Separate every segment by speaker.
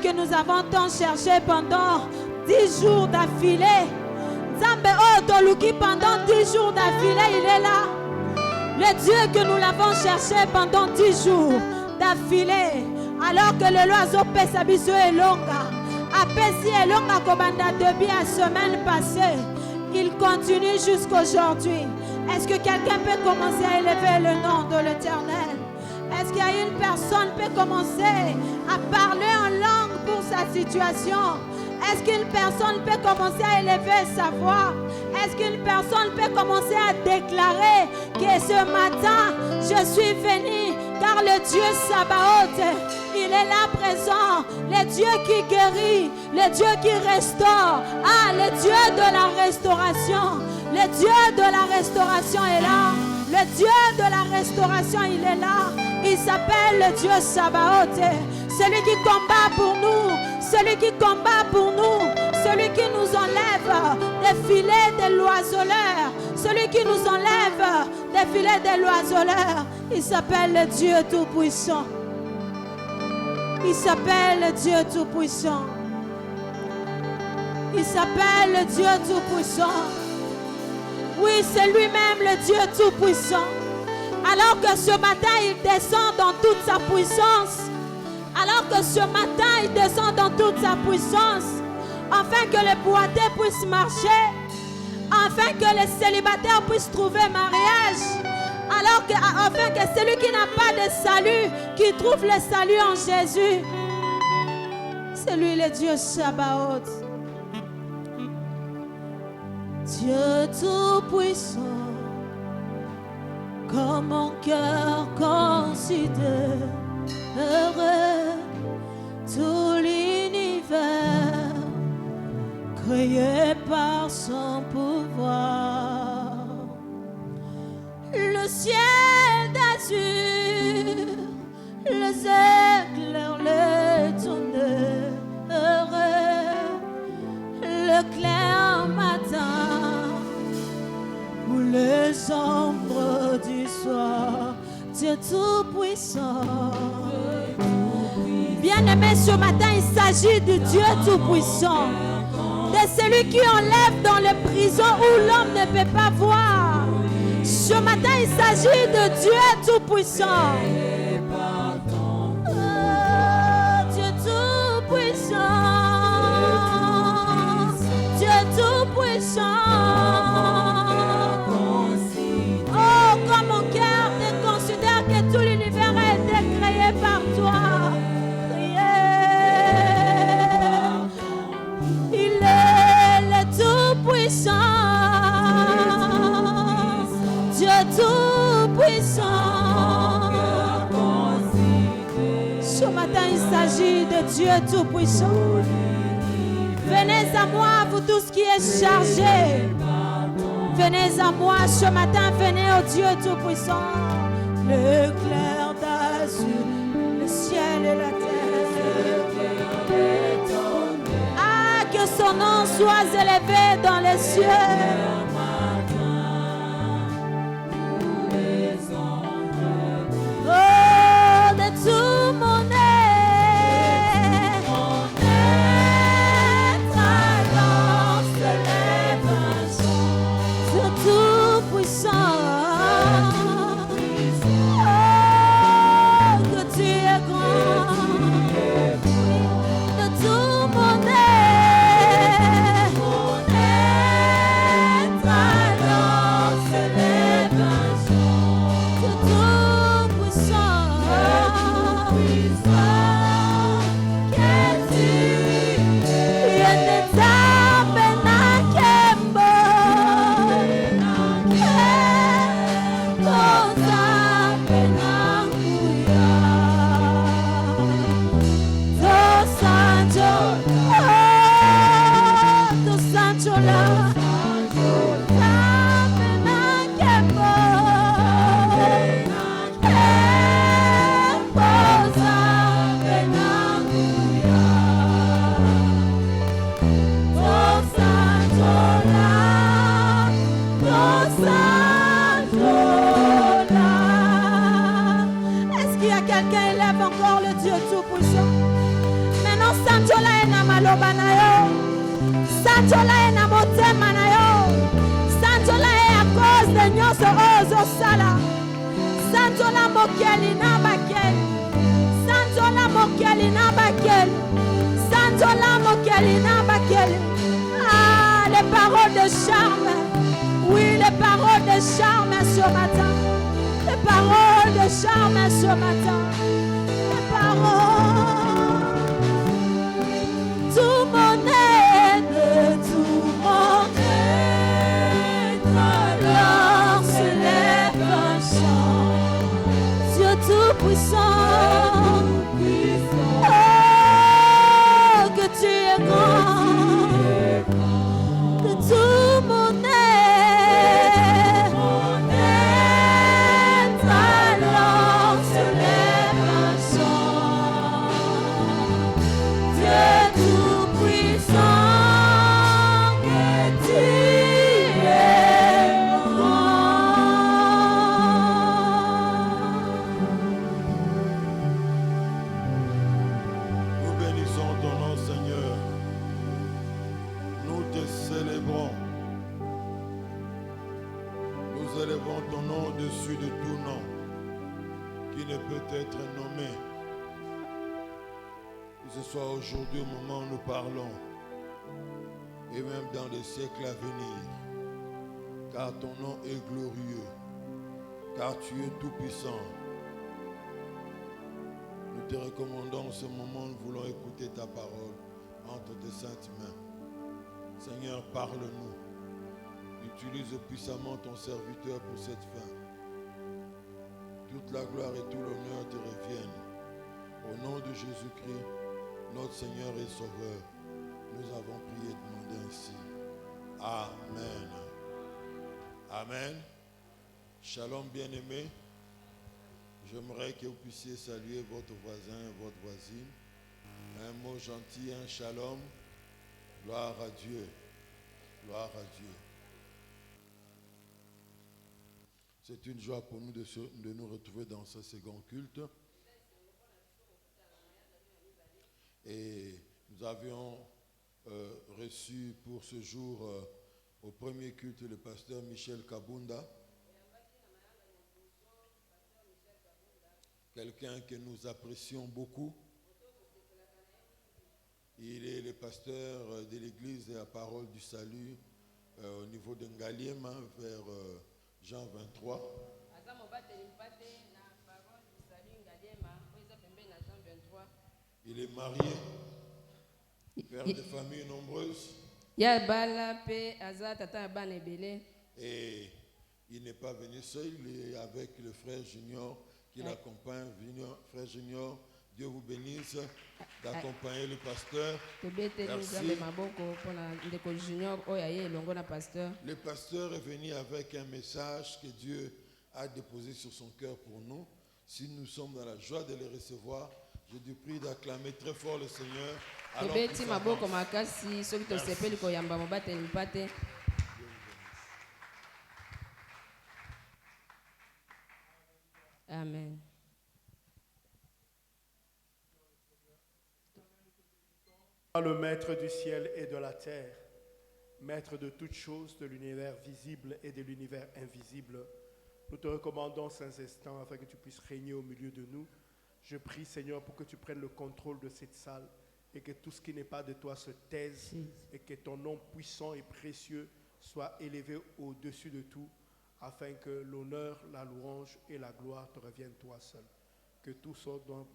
Speaker 1: que nous avons tant cherché pendant 10 jours d'affilée. Nzambe oh toluki pendant 10 jours d'affilée, il est là. Le Dieu que nous l'avons cherché pendant 10 jours d'affilée. Alors que le loiseau pèse à biso et longa. Apesi et longa kobanda depuis la semaine passée. Il continue jusqu'aujourd'hui. Est-ce que quelqu'un peut commencer à élever le nom de l'Éternel? Est-ce qu'il y a une personne qui peut commencer à parler en langue pour sa situation? Est-ce qu'une personne peut commencer à élever sa voix? Est-ce qu'une personne peut commencer à déclarer que ce matin, je suis venu car le Dieu Sabaoth, il est là présent, le Dieu qui guérit, le Dieu qui restaure, le Dieu de la restauration, le Dieu de la restauration est là, le Dieu de la restauration il est là, il s'appelle le Dieu Sabaoth, celui qui combat pour nous, celui qui combat pour nous, celui qui nous enlève des filets des loiseleurs, celui qui nous enlève des filets des loiseleurs, il s'appelle le Dieu Tout-Puissant. Il s'appelle le Dieu Tout-Puissant. Il s'appelle le Dieu Tout-Puissant. Oui, c'est lui-même le Dieu Tout-Puissant. Alors que ce matin, il descend dans toute sa puissance. Alors que ce matin, il descend dans toute sa puissance. Afin que les boiteux puissent marcher. Afin que les célibataires puissent trouver mariage. Alors que, afin que celui qui n'a pas de salut, qui trouve le salut en Jésus. C'est lui le Dieu Sabaoth. Dieu Tout-Puissant, comme mon cœur considère tout l'univers créé par son pouvoir. Le ciel d'azur, les éclairs, les tonnerres, le clair matin ou les ombres du soir, Dieu Tout-Puissant. Bien-aimé, ce matin, il s'agit du Dieu Tout-Puissant, de celui qui enlève dans les prisons où l'homme ne peut pas voir. Ce matin, il s'agit de Dieu Tout-Puissant. Dieu Tout-Puissant. Dieu Tout-Puissant. Oh, comme mon cœur te considère que tout l'univers a été créé par toi. Il est le Tout-Puissant. Dieu Tout-Puissant. Ce matin, il s'agit de Dieu Tout-Puissant. Venez à moi, vous tous qui êtes chargés. Venez à moi ce matin, venez au Dieu Tout-Puissant. Le clair d'azur, le ciel et la terre. Que son nom soit élevé dans les cieux. Oh, de tout mon être, alors se lève un son, Dieu Tout-Puissant. Oh, que tu es grand, de tout mon être, maloba na yo. Sanzola ye na motema na yo. Sanzola ye à cause de nyonso ozosala. Sanzola mokeli na bakeli. Sanzola mokeli na bakeli. Sanzola mokeli na bakeli. Ah, les paroles de charme. Oui, les paroles de charme ce matin. Les paroles de charme ce matin. Les paroles. Tout mon aide, tout mon aide. Alors se lève un chant. Dieu tout-puissant. Oh, que tu es grand. Que tout mon aide.
Speaker 2: Soit aujourd'hui au moment où nous parlons et même dans les siècles à venir, car ton nom est glorieux, car tu es tout puissant. Nous te recommandons en ce moment, nous voulons écouter ta parole entre tes saintes mains. Seigneur, parle-nous, utilise puissamment ton serviteur pour cette fin. Toute la gloire et tout l'honneur te reviennent. Au nom de Jésus-Christ, notre Seigneur et Sauveur, nous avons prié et demandé ainsi. Amen. Amen. Shalom bien-aimés. J'aimerais que vous puissiez saluer votre voisin et votre voisine. Un mot gentil, un shalom. Gloire à Dieu. Gloire à Dieu. C'est une joie pour nous de nous retrouver dans ce second culte. Et nous avions reçu pour ce jour au premier culte le pasteur Michel Kabunda, quelqu'un que nous apprécions beaucoup. Il est le pasteur de l'église de la parole du salut au niveau de Ngaliema vers Jean 23. Il est marié, père de famille nombreuse. Et il n'est pas venu seul, il est avec le frère Junior qui l'accompagne. Frère Junior, Dieu vous bénisse d'accompagner le pasteur. Merci. Le pasteur est venu avec un message que Dieu a déposé sur son cœur pour nous. Si nous sommes dans la joie de le recevoir, je te prie d'acclamer très fort le Seigneur.
Speaker 3: Amen.
Speaker 4: Le maître du ciel et de la terre, maître de toutes choses, de l'univers visible et de l'univers invisible, nous te recommandons ces instants afin que tu puisses régner au milieu de nous. Je prie, Seigneur, pour que tu prennes le contrôle de cette salle et que tout ce qui n'est pas de toi se taise et que ton nom puissant et précieux soit élevé au-dessus de tout, afin que l'honneur, la louange et la gloire te reviennent toi seul. Que tout soit pour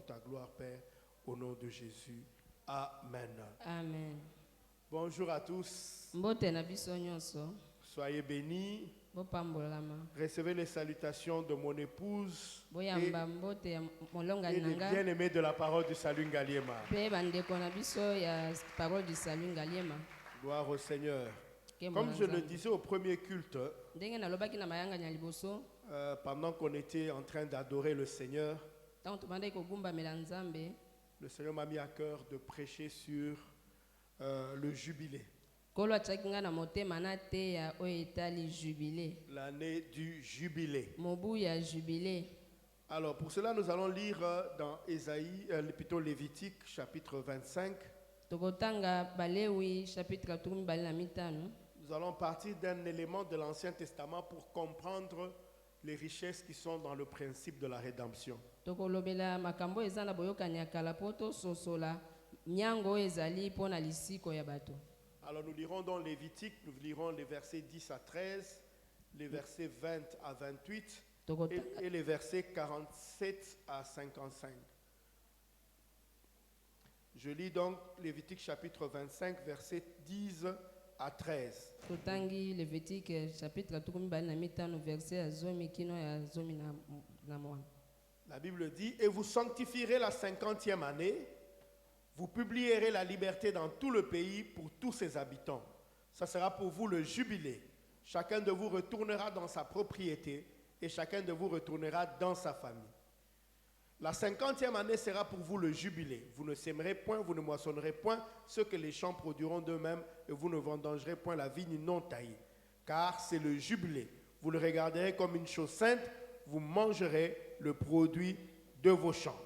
Speaker 4: ta gloire, Père, au nom de Jésus. Amen.
Speaker 3: Amen.
Speaker 4: Bonjour à tous. Soyez bénis. Recevez les salutations de mon épouse et les bien-aimés de la parole du salut Ngaliema. Gloire au Seigneur. Comme je le disais au premier culte, pendant qu'on était en train d'adorer le Seigneur, le Seigneur m'a mis à cœur de prêcher sur le jubilé. L'année du jubilé. Alors pour cela nous allons lire dans Ésaïe, plutôt Lévitique chapitre 25.
Speaker 1: Tokotanga Balewi chapitre 25.
Speaker 4: Nous allons partir d'un élément de l'Ancien Testament pour comprendre les richesses qui sont dans le principe de la rédemption.
Speaker 1: Tokolobela makambo eza na boyokani ya kala po tososola nyango ezali po na lisiko ya bato.
Speaker 4: Alors nous lirons dans Lévitique, nous lirons les versets 10 à 13, les versets 20 à 28 et les versets 47 à 55. Je lis donc Lévitique chapitre 25, versets 10 à 13.
Speaker 1: Totangi Lévitique chapitre 25 verset ya 10 kino ya 11.
Speaker 4: La Bible dit, et vous sanctifierez la 50e année, vous publierez la liberté dans tout le pays pour tous ses habitants. Ça sera pour vous le jubilé. Chacun de vous retournera dans sa propriété et chacun de vous retournera dans sa famille. La 50e année sera pour vous le jubilé. Vous ne sèmerez point, vous ne moissonnerez point ce que les champs produiront d'eux-mêmes et vous ne vendangerez point la vigne non taillée. Car c'est le jubilé. Vous le regarderez comme une chose sainte, vous mangerez le produit de vos champs.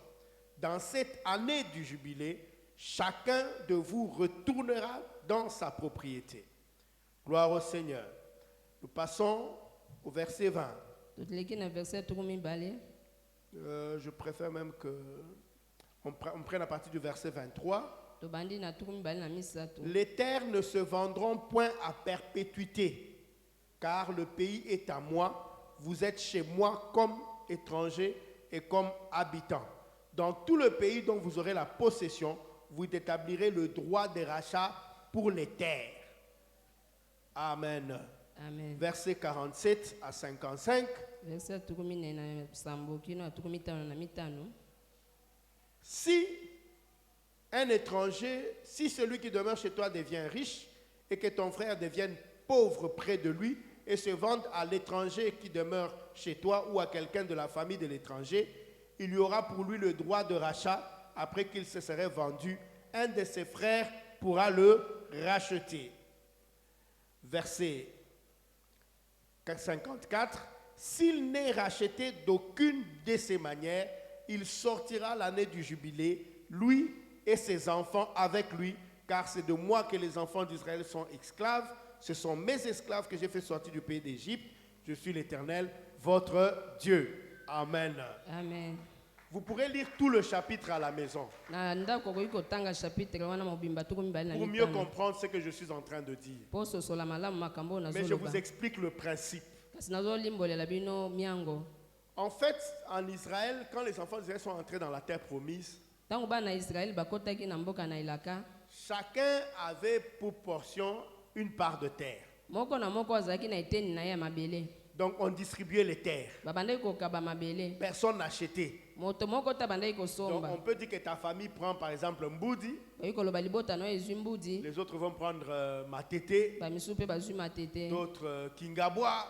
Speaker 4: Dans cette année du jubilé, chacun de vous retournera dans sa propriété. Gloire au Seigneur. Nous passons au verset 20. Je préfère même qu'on prenne à partir du verset 23. Les terres ne se vendront point à perpétuité, car le pays est à moi. Vous êtes chez moi comme étrangers et comme habitants. Dans tout le pays dont vous aurez la possession, vous établirez le droit des rachats pour les terres. Amen.
Speaker 1: Amen.
Speaker 4: Versets 47 à 55. Si un étranger, si celui qui demeure chez toi devient riche et que ton frère devienne pauvre près de lui et se vende à l'étranger qui demeure chez toi ou à quelqu'un de la famille de l'étranger, il y aura pour lui le droit de rachat. Après qu'il se serait vendu, un de ses frères pourra le racheter. Verset 54. S'il n'est racheté d'aucune de ces manières, il sortira l'année du jubilé, lui et ses enfants avec lui, car c'est de moi que les enfants d'Israël sont esclaves. Ce sont mes esclaves que j'ai fait sortir du pays d'Égypte. Je suis l'Éternel, votre Dieu. Amen.
Speaker 1: Amen.
Speaker 4: Vous pourrez lire tout le chapitre à la maison pour mieux comprendre ce que je suis en train de dire. Mais je vous explique le principe. En fait, en Israël, quand les enfants d'Israël sont entrés dans la terre promise, chacun avait pour portion une part de terre. Donc on distribuait les terres. Personne n'achetait. Donc on peut dire que ta famille prend par exemple un Mboudi. Les autres vont prendre Matete. D'autres Kingabwa.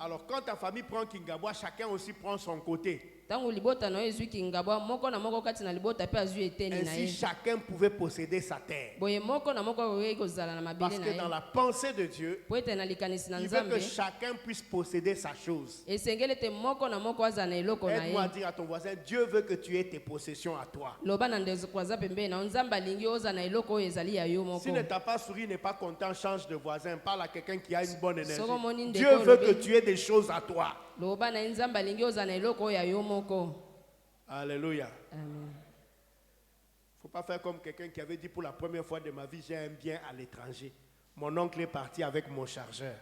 Speaker 4: Alors quand ta famille prend Kingabwa, chacun aussi prend son côté. Ainsi chacun pouvait posséder sa terre. Parce que dans la pensée de Dieu, il veut que chacun puisse posséder sa chose. Aide-moi à dire à ton voisin, Dieu veut que tu aies tes possessions à toi. Si ne t'a pas souri, n'est pas content, change de voisin. Parle à quelqu'un qui a une bonne énergie. Dieu veut que tu aies des choses à toi. Alléluia. Il ne faut pas faire comme quelqu'un qui avait dit pour la première fois de ma vie, j'ai un bien à l'étranger. Mon oncle est parti avec mon chargeur.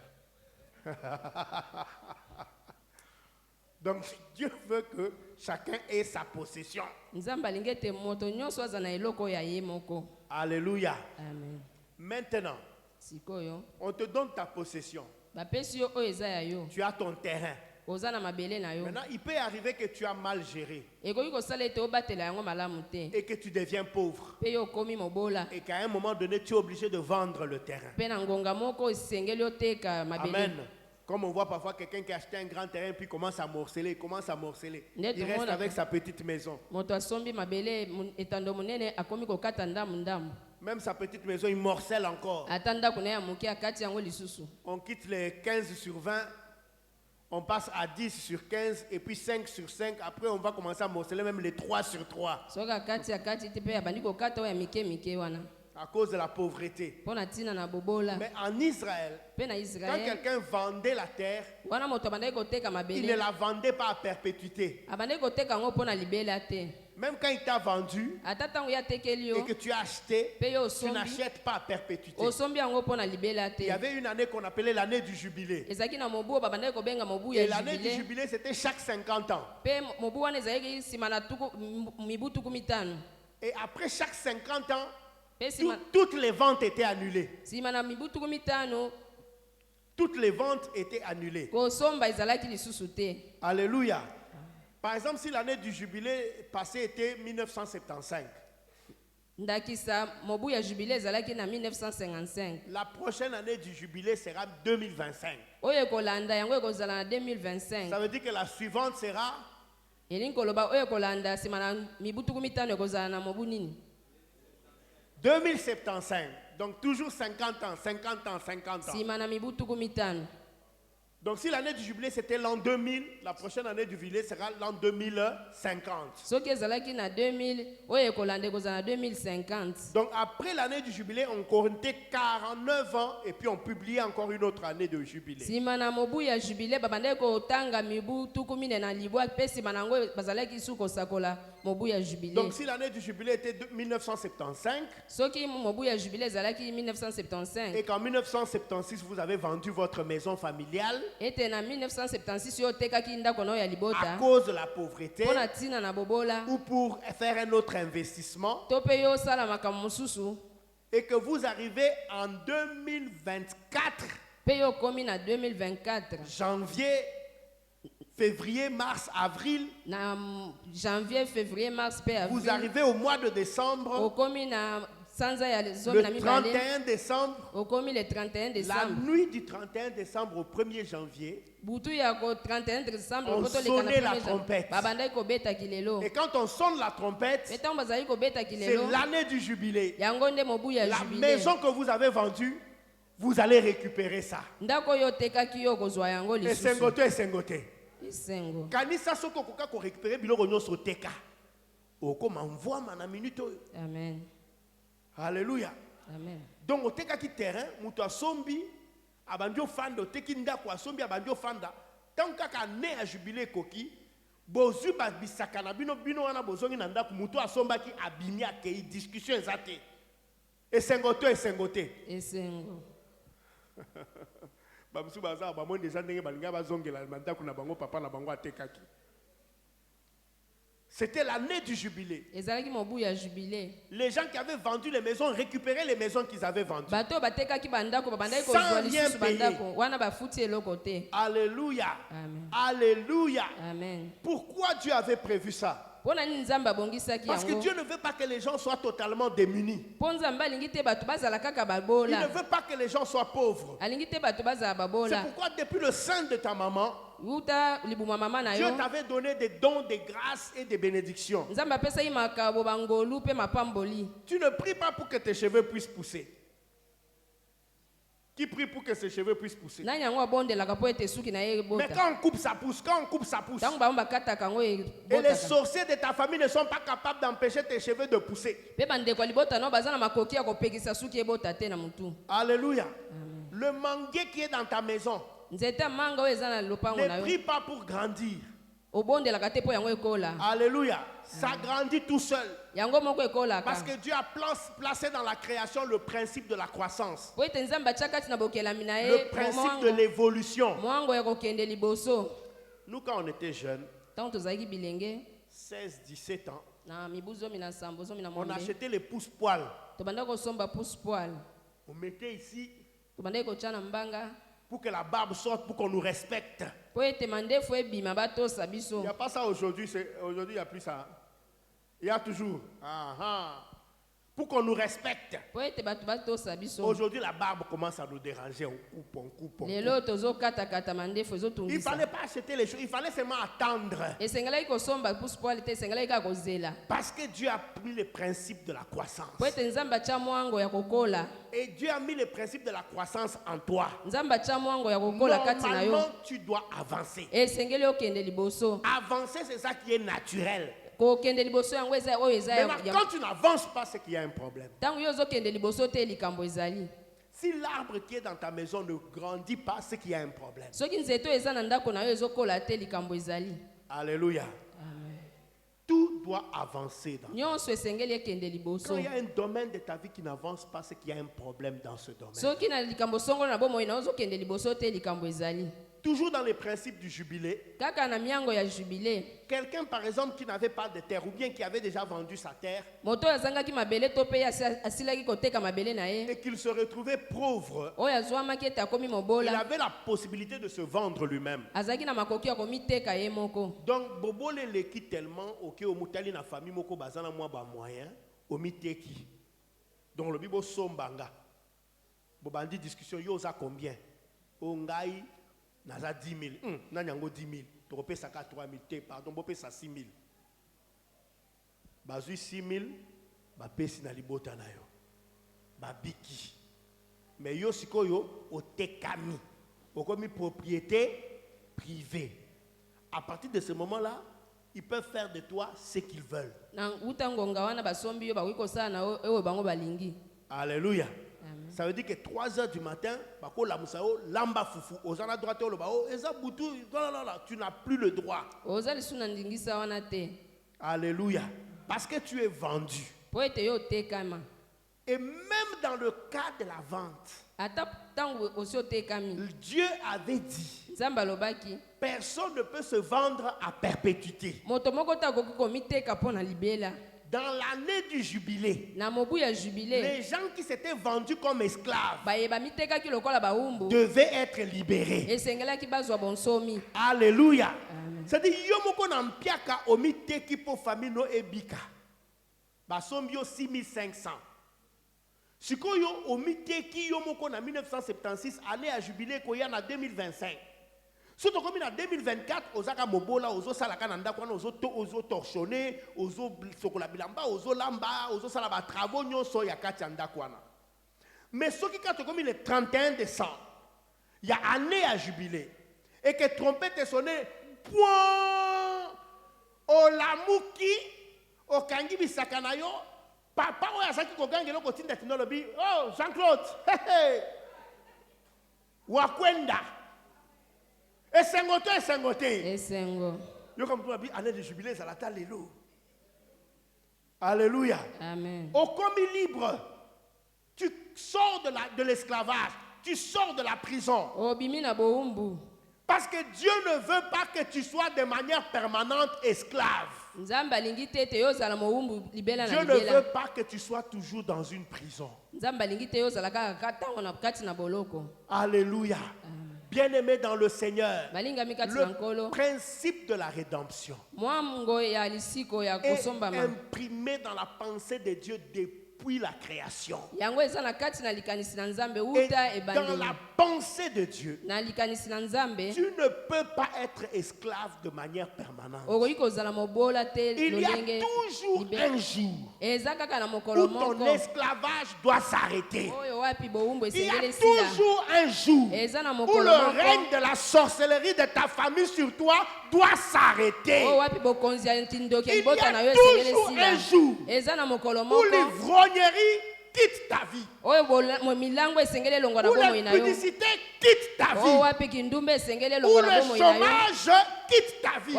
Speaker 4: Donc Dieu veut que chacun ait sa possession. Alléluia.
Speaker 1: Amen.
Speaker 4: Maintenant, on te donne ta possession. Tu as ton terrain. Maintenant, il peut arriver que tu as mal géré et que tu deviens pauvre et qu'à un moment donné, tu es obligé de vendre le terrain. Amen. Comme on voit parfois quelqu'un qui a acheté un grand terrain puis commence à morceler. Il reste avec sa petite maison. Même sa petite maison, il morcelle encore. On quitte les 15 sur 20. on passe à 10 sur 15 et puis 5 sur 5. Après, on va commencer à morceler même les 3 sur 3. À cause de la pauvreté. Mais en Israël, quand quelqu'un vendait la terre, il ne la vendait pas à perpétuité. Même quand il t'a vendu et que tu as acheté, tu n'achètes pas à perpétuité. Il y avait une année qu'on appelait l'année du jubilé. Et l'année du jubilé, c'était chaque 50 ans. Et après chaque 50 ans, toutes les ventes étaient annulées. Toutes les ventes étaient annulées. Alléluia. Par exemple, si l'année du jubilé passé était 1975, la prochaine année du jubilé sera 2025. Ça veut dire que la suivante sera 2075. Donc toujours 50 ans, 50 ans, 50 ans. Donc si l'année du jubilé c'était l'an 2000, la prochaine année du jubilé sera l'an 2050. Donc après l'année du jubilé, on comptait 49 ans et puis on publiait encore une autre année de jubilé. Donc si l'année du jubilé était 1975 et qu'en 1976 vous avez vendu votre maison familiale à cause de la pauvreté ou pour faire un autre investissement et que vous arrivez en 2024, janvier, février, mars, avril, vous arrivez au mois de décembre, le 31 décembre, la nuit du 31 décembre au 1er janvier, on sonnait la trompette. Et quand on sonne la trompette, c'est l'année du jubilé. La maison que vous avez vendue, vous allez récupérer ça. Et sengote. Kanisa soko koka ko récupérer biloko nyonso teka. Okoma envoie na minute.
Speaker 1: Amen.
Speaker 4: Alléluia.
Speaker 1: Amen.
Speaker 4: Donc au teka ki terrain, muto asombi abandio fanda teki ndako asombi abandio fanda. Tant kaka ne a jubilé koki, bozu ba bisaka na bino wana bozongi na ndako muto asomba ki abimi akei discussion ezate. Et sengoto. C'était l'année du jubilé. Les gens qui avaient vendu les maisons récupéraient les maisons qu'ils avaient vendues. Sans rien payer. Alléluia.
Speaker 1: Amen.
Speaker 4: Alléluia.
Speaker 1: Amen.
Speaker 4: Pourquoi Dieu avait prévu ça? Parce que Dieu ne veut pas que les gens soient totalement démunis. Il ne veut pas que les gens soient pauvres. C'est pourquoi depuis le sein de ta maman, Dieu t'avait donné des dons, des grâces et des bénédictions. Tu ne pries pas pour que tes cheveux puissent pousser. Qui prie pour que ses cheveux puissent pousser? Mais quand on coupe, ça pousse. Et les sorciers de ta famille ne sont pas capables d'empêcher tes cheveux de pousser. Alléluia. Le manguier qui est dans ta maison, ne prie pas pour grandir. Alléluia. Ça grandit tout seul. Parce que Dieu a placé dans la création le principe de la croissance. Le principe de l'évolution. Nous, quand on était jeunes, 16, 17 ans, on achetait les pousse-poils. On mettait ici pour que la barbe sorte, pour qu'on nous respecte. Il n'y a pas ça aujourd'hui. Aujourd'hui, il n'y a plus ça. Il y a toujours. pour qu'on nous respecte. Aujourd'hui, la barbe commence à nous déranger. Il ne fallait pas acheter les choses, il fallait seulement attendre. Parce que Dieu a mis le principe de la croissance. Et Dieu a mis le principe de la croissance en toi. Normalement, tu dois avancer. Avancer, c'est ça qui est naturel. Maintenant, quand tu n'avances pas, c'est qu'il y a un problème. Si l'arbre qui est dans ta maison ne grandit pas, c'est qu'il y a un problème. Alléluia. Tout doit avancer dans ta vie. Quand il y a un domaine de ta vie qui n'avance pas, c'est qu'il y a un problème dans ce domaine. Toujours dans les principes du jubilé, quelqu'un par exemple qui n'avait pas de terre ou bien qui avait déjà vendu sa terre et qu'il se retrouvait pauvre, il avait la possibilité de se vendre lui-même. Donc Bobo le quitte tellement au mutali na famille moko bazana mwa ba moyen au miteki. Donc le bibo sombanga. Bobandi discussion yo za combien? Ongai naza 10 000. Nanyango 10 000. Tu repères ça 3 000. Pardon, tu repères ça 6 000. Bazui 6 000, ba pesi na libota na yo. Ba biki. Mais yo siko yo o tekami. Okomi propriété privée. À partir de ce moment-là, ils peuvent faire de toi ce qu'ils veulent. Alléluia. Ça veut dire que 3 heures du matin, lamba fufu, ozana droite au bao, tu n'as plus le droit. Alléluia. Parce que tu es vendu. Et même dans le cas de la vente, Dieu avait dit, personne ne peut se vendre à perpétuité. Dans l'année du jubilé, les gens qui s'étaient vendus comme esclaves devaient être libérés. Alléluia. C'est-à-dire, yomoko nampiaka omiteki po famille no ebika. Basombio 6500. Sikoyo omiteki yomoko na 1976 année à jubilé koya na 2025. Surtout comme en 2024, ozaka mobola, ozo salaka nanda kwana, ozo torchonner, ozo sokola bilamba, ozo lamba, ozo salaba travaux nyonso ya kati anda kwana. Mais ce qui quand comme le 31 décembre, il y a année à jubilé et que trompette est sonnée, point o lamuki o kangi bisakana yo, papa o yasaki ko gangelo ko tinda tinolobi, oh Jean-Claude, hey. Wakwenda. Et Sengote. Yo comme toi, année de jubilé, ça la talélo. Alléluia.
Speaker 1: Amen.
Speaker 4: Au commis libre, tu sors de l'esclavage, tu sors de la prison. Parce que Dieu ne veut pas que tu sois de manière permanente esclave. Dieu ne veut pas que tu sois toujours dans une prison. Alléluia. Bien-aimé dans le Seigneur, le principe de la rédemption est imprimé dans la pensée de Dieu depuis la création. Et dans la pensée de Dieu, tu ne peux pas être esclave de manière permanente. Il y a toujours un jour où ton esclavage doit s'arrêter. Il y a toujours un jour où le règne de la sorcellerie de ta famille sur toi doit s'arrêter. Il y a toujours un jour où l'ivrognerie quitte ta vie. Où l'impudicité quitte ta vie. Où le chômage quitte ta vie.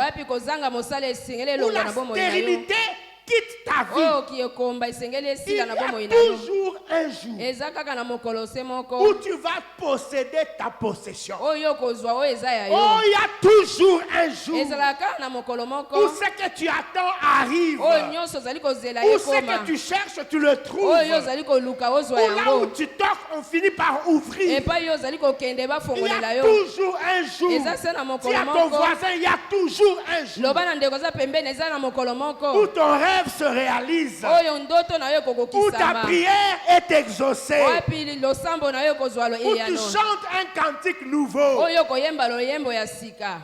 Speaker 4: Où la stérilité quitte ta vie. Il y a toujours un jour où tu vas posséder ta possession. Il y a toujours un jour où ce que tu attends arrive. Où ce que tu cherches, tu le trouves. Où là où tu toques, on finit par ouvrir. Il y a toujours un jour. Dis à ton voisin, il y a toujours un jour où ton rêve rêve se réalise,
Speaker 3: oyo ndoto na yo
Speaker 4: où ta
Speaker 3: ekokokisama
Speaker 4: prière est exaucée,
Speaker 3: oyo epi losambo na yo ekozwa
Speaker 4: où tu
Speaker 3: eyano
Speaker 4: chantes un cantique nouveau.
Speaker 3: oyo koyemba loyembo ya sika.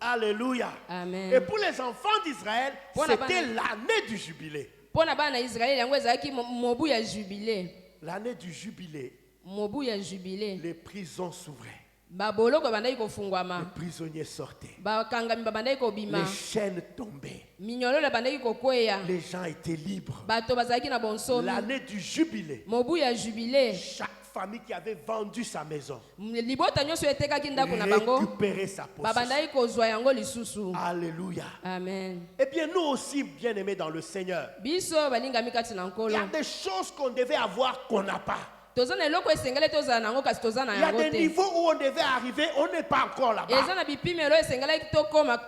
Speaker 4: Alléluia.
Speaker 3: Amen.
Speaker 4: Et pour les enfants d'Israël,
Speaker 3: Pour
Speaker 4: c'était
Speaker 3: la-
Speaker 4: l'année du jubilé.
Speaker 3: mpo na bana Israeli yango ezalaki mobu ya jubile.
Speaker 4: L'année du jubilé,
Speaker 3: Mobu ya jubile.
Speaker 4: les prisons s'ouvraient,
Speaker 3: Baboloko bandaki
Speaker 4: les
Speaker 3: kofungwama.
Speaker 4: prisonniers sortaient,
Speaker 3: Bakangami babandaki kobima.
Speaker 4: les chaînes tombaient,
Speaker 3: Minyololo bandaki kokweya.
Speaker 4: les gens étaient libres.
Speaker 3: Bato bazalaki na bonsomi.
Speaker 4: L'année du jubilé,
Speaker 3: Mobu ya jubile.
Speaker 4: chaque famille qui avait vendu sa maison
Speaker 3: Libota nyonso etekaki ndako na bango.
Speaker 4: récupérait sa possession.
Speaker 3: Babandaki kozwa yango lisusu.
Speaker 4: Alléluia.
Speaker 3: Amen.
Speaker 4: Eh bien, nous aussi, bien-aimés dans le Seigneur,
Speaker 3: Biso balingami kati na
Speaker 4: il y
Speaker 3: nkolo.
Speaker 4: a des choses qu'on devait avoir qu'on n'a pas.
Speaker 3: Toza na eloko esengeli tozala nango kasi toza na
Speaker 4: Il y a
Speaker 3: yango
Speaker 4: des
Speaker 3: te.
Speaker 4: niveaux où on devait arriver, on n'est pas encore là-bas.
Speaker 3: Eza na bipimelo esengelaki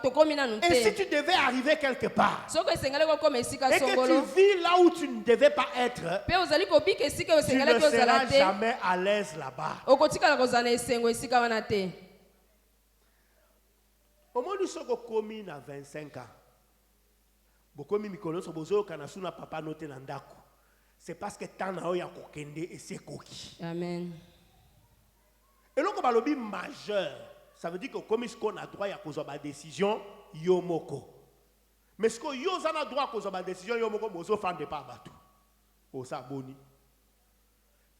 Speaker 3: tokomi nanu
Speaker 4: Et si
Speaker 3: te.
Speaker 4: tu devais arriver quelque part,
Speaker 3: Soko esengeli kokoma esika
Speaker 4: et que
Speaker 3: songolo.
Speaker 4: tu vis là où tu ne devais pas être,
Speaker 3: Pe ozali kobika esika oyo
Speaker 4: tu ne
Speaker 3: esengelaki ozala
Speaker 4: seras
Speaker 3: te.
Speaker 4: jamais à l'aise là-bas.
Speaker 3: Okotikala kozala na esengo esika wana te.
Speaker 4: Au moins, nous sommes commis à 25 ans. Beaucoup de mikolo so bozo kana suna papa note na ndako. C'est parce que tant na ya kokende et c'est koki.
Speaker 3: Amen.
Speaker 4: Et donc balobi majeur, ça veut dire que comme on a droit à cause de décision yomoko. Mais ce que yo a droit à cause de décision yomoko bozo fan de pas batou. O sa boni.